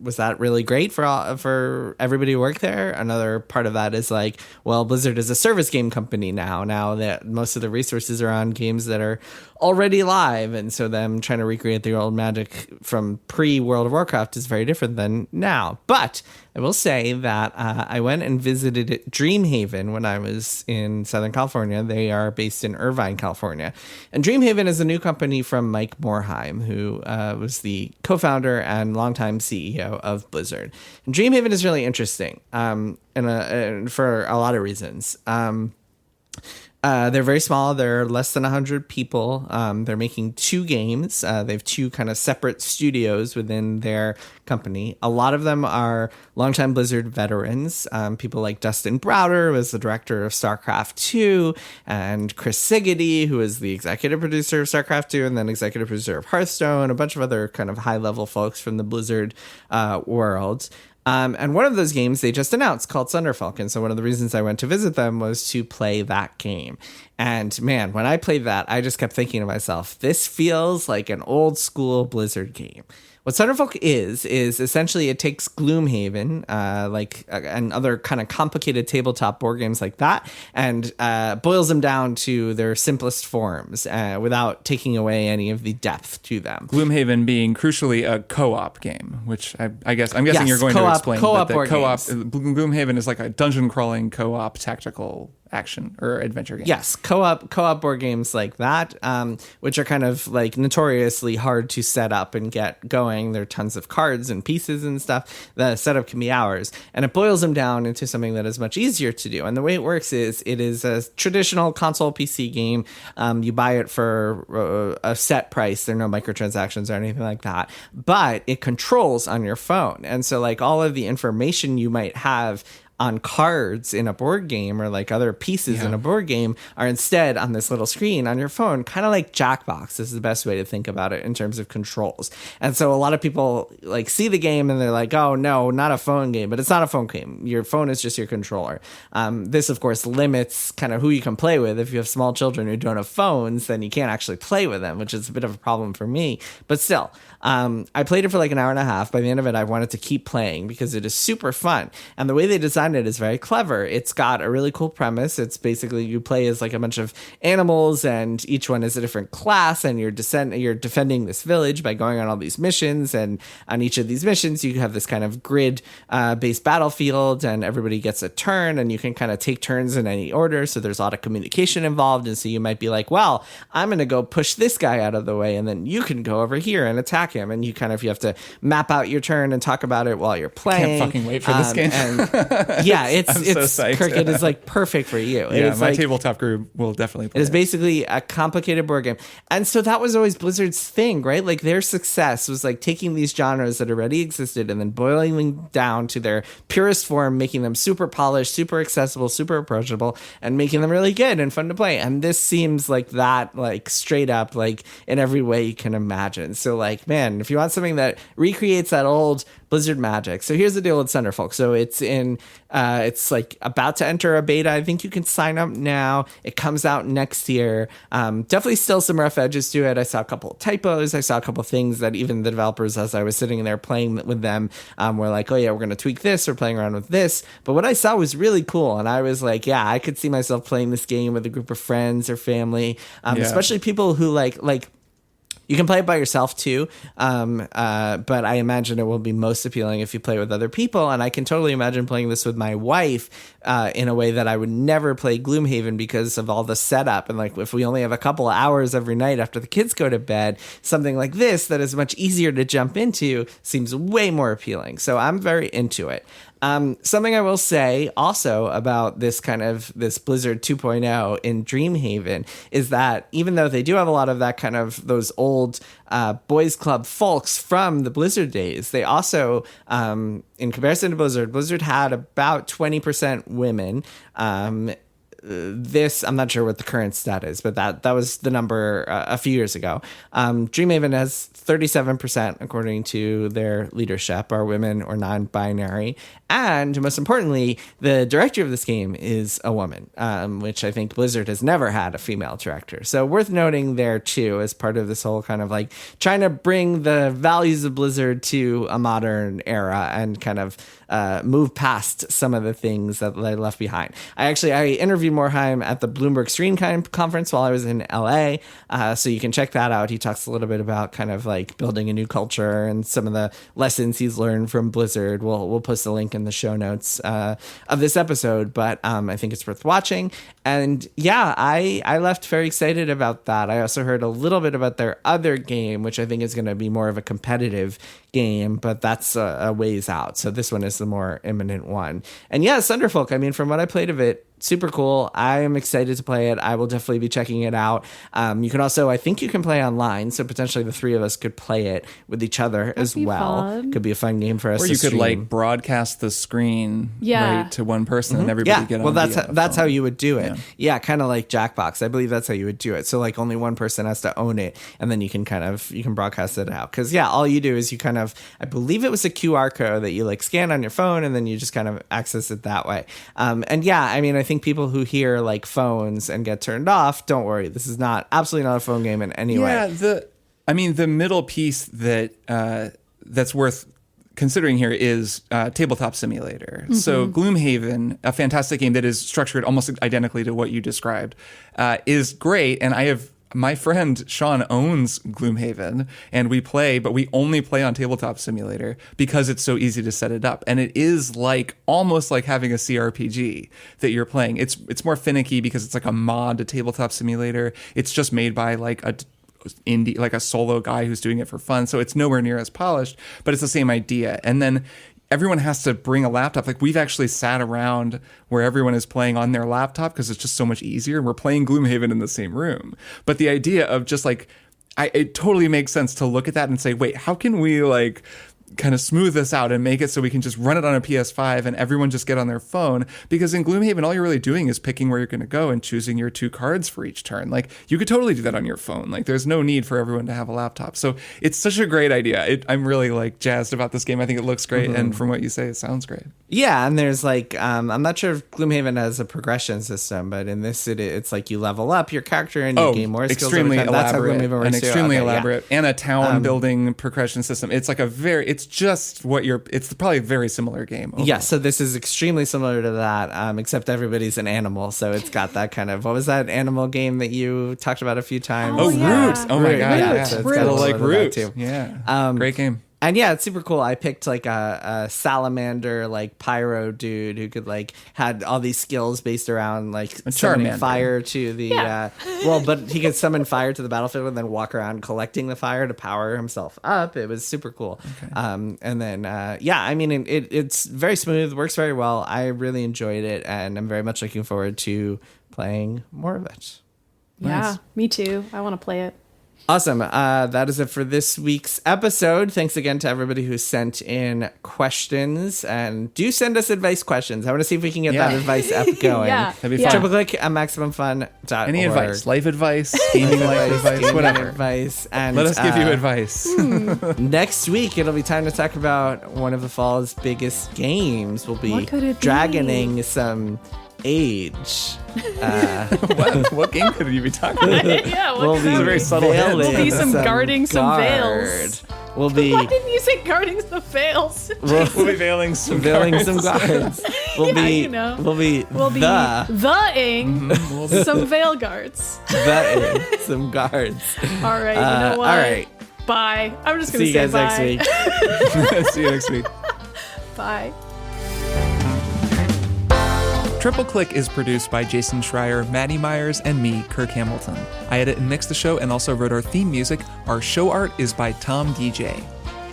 was that really great for everybody who worked there? Another part of that is like, well, Blizzard is a service game company now that most of the resources are on games that are already live. And so them trying to recreate the old Magic from pre-World of Warcraft is very different than now. But I will say that I went and visited Dreamhaven when I was in Southern California. They are based in Irvine, California. And Dreamhaven is a new company from Mike Morhaime, who was the co-founder and longtime CEO of Blizzard. And Dreamhaven is really interesting and for a lot of reasons. They're very small. They're less than 100 people. They're making 2 games. They have 2 kind of separate studios within their company. A lot of them are longtime Blizzard veterans. People like Dustin Browder, who is the director of StarCraft 2, and Chris Siggety, who is the executive producer of StarCraft 2, and then executive producer of Hearthstone, a bunch of other kind of high-level folks from the Blizzard world. And one of those games they just announced called Sunderfolk. And so one of the reasons I went to visit them was to play that game. And man, when I played that, I just kept thinking to myself, this feels like an old school Blizzard game. What Sunderfolk is essentially it takes Gloomhaven, and other kind of complicated tabletop board games like that, and boils them down to their simplest forms without taking away any of the depth to them. Gloomhaven being crucially a co-op game, which I'm guessing yes, you're going to explain. Co-op that board co-op games. Gloomhaven is like a dungeon crawling co-op tactical action or adventure game. Yes, co-op board games like that, which are kind of like notoriously hard to set up and get going. There are tons of cards and pieces and stuff. The setup can be hours, and it boils them down into something that is much easier to do. And the way it works is it is a traditional console PC game. You buy it for a set price. There are no microtransactions or anything like that, but it controls on your phone. And so like all of the information you might have on cards in a board game or like other pieces in a board game are instead on this little screen on your phone, kind of like Jackbox is the best way to think about it in terms of controls. And so a lot of people like see the game and they're like, oh no, not a phone game, but it's not a phone game. Your phone is just your controller. This of course limits kind of who you can play with. If you have small children who don't have phones, then you can't actually play with them, which is a bit of a problem for me, but still, I played it for like an hour and a half. By the end of it, I wanted to keep playing because it is super fun. And the way they designed it is very clever. It's got a really cool premise. It's basically you play as like a bunch of animals and each one is a different class, and you're defending this village by going on all these missions, and on each of these missions you have this kind of grid based battlefield, and everybody gets a turn, and you can kind of take turns in any order, so there's a lot of communication involved. And so you might be like, well, I'm going to go push this guy out of the way, and then you can go over here and attack him, and you have to map out your turn and talk about it while you're playing. Can't fucking wait for this game. And yeah, it's so psyched. Kirk, it is like perfect for you. Yeah, my tabletop group will definitely play it. Is basically a complicated board game. And so that was always Blizzard's thing, right? Like their success was like taking these genres that already existed and then boiling them down to their purest form, making them super polished, super accessible, super approachable, and making them really good and fun to play. And this seems like that, like straight up, like in every way you can imagine. So like, man, if you want something that recreates that old Blizzard magic. So here's the deal with Sunderfolk. So it's like about to enter a beta. I think you can sign up now. It comes out next year. Definitely still some rough edges to it. I saw a couple of typos. I saw a couple of things that even the developers, as I was sitting there playing with them, were like, oh yeah, we're going to tweak this or playing around with this. But what I saw was really cool. And I was like, yeah, I could see myself playing this game with a group of friends or family, especially people who like you can play it by yourself too, but I imagine it will be most appealing if you play with other people. And I can totally imagine playing this with my wife in a way that I would never play Gloomhaven because of all the setup. And like if we only have a couple of hours every night after the kids go to bed, something like this that is much easier to jump into seems way more appealing. So I'm very into it. Something I will say also about this Blizzard 2.0 in Dreamhaven is that even though they do have a lot of that kind of those old boys club folks from the Blizzard days, they also, in comparison to Blizzard had about 20% women. This, I'm not sure what the current stat is, but that was the number a few years ago. Dreamhaven has 37%, according to their leadership, are women or non-binary. And most importantly, the director of this game is a woman, which I think Blizzard has never had a female director. So worth noting there, too, as part of this whole kind of like trying to bring the values of Blizzard to a modern era and kind of move past some of the things that they left behind. I interviewed Morheim at the Bloomberg Screen Conference while I was in LA, so you can check that out. He talks a little bit about kind of like building a new culture and some of the lessons he's learned from Blizzard. We'll post a link in the show notes of this episode, but I think it's worth watching. And yeah, I left very excited about that. I also heard a little bit about their other game, which I think is going to be more of a competitive game, but that's a ways out. So this one is the more imminent one. And yeah, Sunderfolk, I mean, from what I played of it, super cool. I am excited to play it. I will definitely be checking it out. You can also, I think you can play online, so potentially the three of us could play it with each other as well. Fun. Could be a fun game for us. Or you could like broadcast the screen right to one person and everybody get on. Well, that's how you would do it. Yeah, kind of like Jackbox. I believe that's how you would do it. So like only one person has to own it, and then you can broadcast it out. Because yeah, all you do is you kind of, I believe it was a QR code that you like scan on your phone, and then you just kind of access it that way. And yeah, I mean, I think people who hear like phones and get turned off, don't worry. This is absolutely not a phone game in any way. Yeah, the middle piece that's worth considering here is Tabletop Simulator. Mm-hmm. So Gloomhaven, a fantastic game that is structured almost identically to what you described, is great. And my friend Sean owns Gloomhaven, and we play, but we only play on Tabletop Simulator because it's so easy to set it up. And it is almost like having a CRPG that you're playing. It's more finicky because it's like a mod to Tabletop Simulator. It's just made by like a solo guy who's doing it for fun. So it's nowhere near as polished, but it's the same idea. And then everyone has to bring a laptop. Like we've actually sat around where everyone is playing on their laptop because it's just so much easier. And we're playing Gloomhaven in the same room. But the idea of just it totally makes sense to look at that and say, wait, how can we kind of smooth this out and make it so we can just run it on a PS5 and everyone just get on their phone? Because in Gloomhaven, all you're really doing is picking where you're going to go and choosing your 2 cards for each turn. Like you could totally do that on your phone. Like there's no need for everyone to have a laptop. So it's such a great idea. I'm really jazzed about this game. I think it looks great. Mm-hmm. And from what you say, it sounds great. Yeah. And there's I'm not sure if Gloomhaven has a progression system, but in this it's like you level up your character and you gain more skills. Extremely elaborate. That's how Gloomhaven works. Extremely elaborate. Yeah. And a town building progression system. It's it's just it's probably a very similar game. Overall. Yeah, so this is extremely similar to that, except everybody's an animal. So it's got that kind of, what was that animal game that you talked about a few times? Root. Oh my God. Yeah, so it's got a little Root too. Yeah. Great game. And yeah, it's super cool. I picked a salamander, pyro dude who could had all these skills based around summoning fire to the but he could summon fire to the battlefield and then walk around collecting the fire to power himself up. It was super cool. Okay. And then I mean it's very smooth, works very well. I really enjoyed it, and I'm very much looking forward to playing more of it. Yeah, nice. Me too. I want to play it. Awesome. That is it for this week's episode. Thanks again to everybody who sent in questions. And do send us advice questions. I want to see if we can get that advice app going. That'd be fun. Triple-click at MaximumFun.org. Any advice? Life advice? Gaming life advice? Whatever. Advice. And, let us give you advice. Next week, it'll be time to talk about one of the fall's biggest games. We'll be dragoning some age. What game could you be talking about? We'll be very subtle hint. We'll be guarding some veils. We'll be. Why didn't you say guarding the veils? We'll be veiling some guards. We'll be the-ing some veil guards. The-ing some guards. All right. You know what? All right. Bye. I'm just going to say bye. See you guys next week. See you next week. Bye. Triple Click is produced by Jason Schreier, Maddy Myers, and me, Kirk Hamilton. I edit and mix the show and also wrote our theme music. Our show art is by Tom DJ.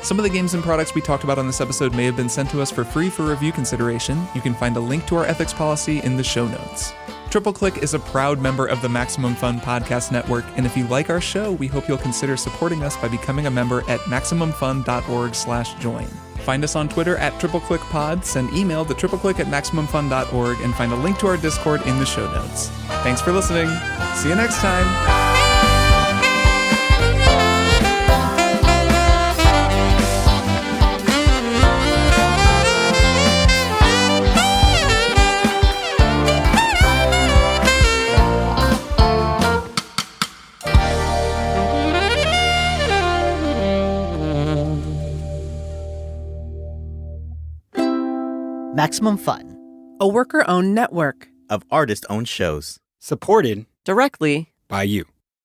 Some of the games and products we talked about on this episode may have been sent to us for free for review consideration. You can find a link to our ethics policy in the show notes. Triple Click is a proud member of the Maximum Fun Podcast Network, and if you like our show, we hope you'll consider supporting us by becoming a member at MaximumFun.org/join. Find us on Twitter at TripleClickPod, send email to tripleclick@MaximumFun.org, and find a link to our Discord in the show notes. Thanks for listening. See you next time. maximum fun. A worker-owned network of artist-owned shows. Supported directly by you.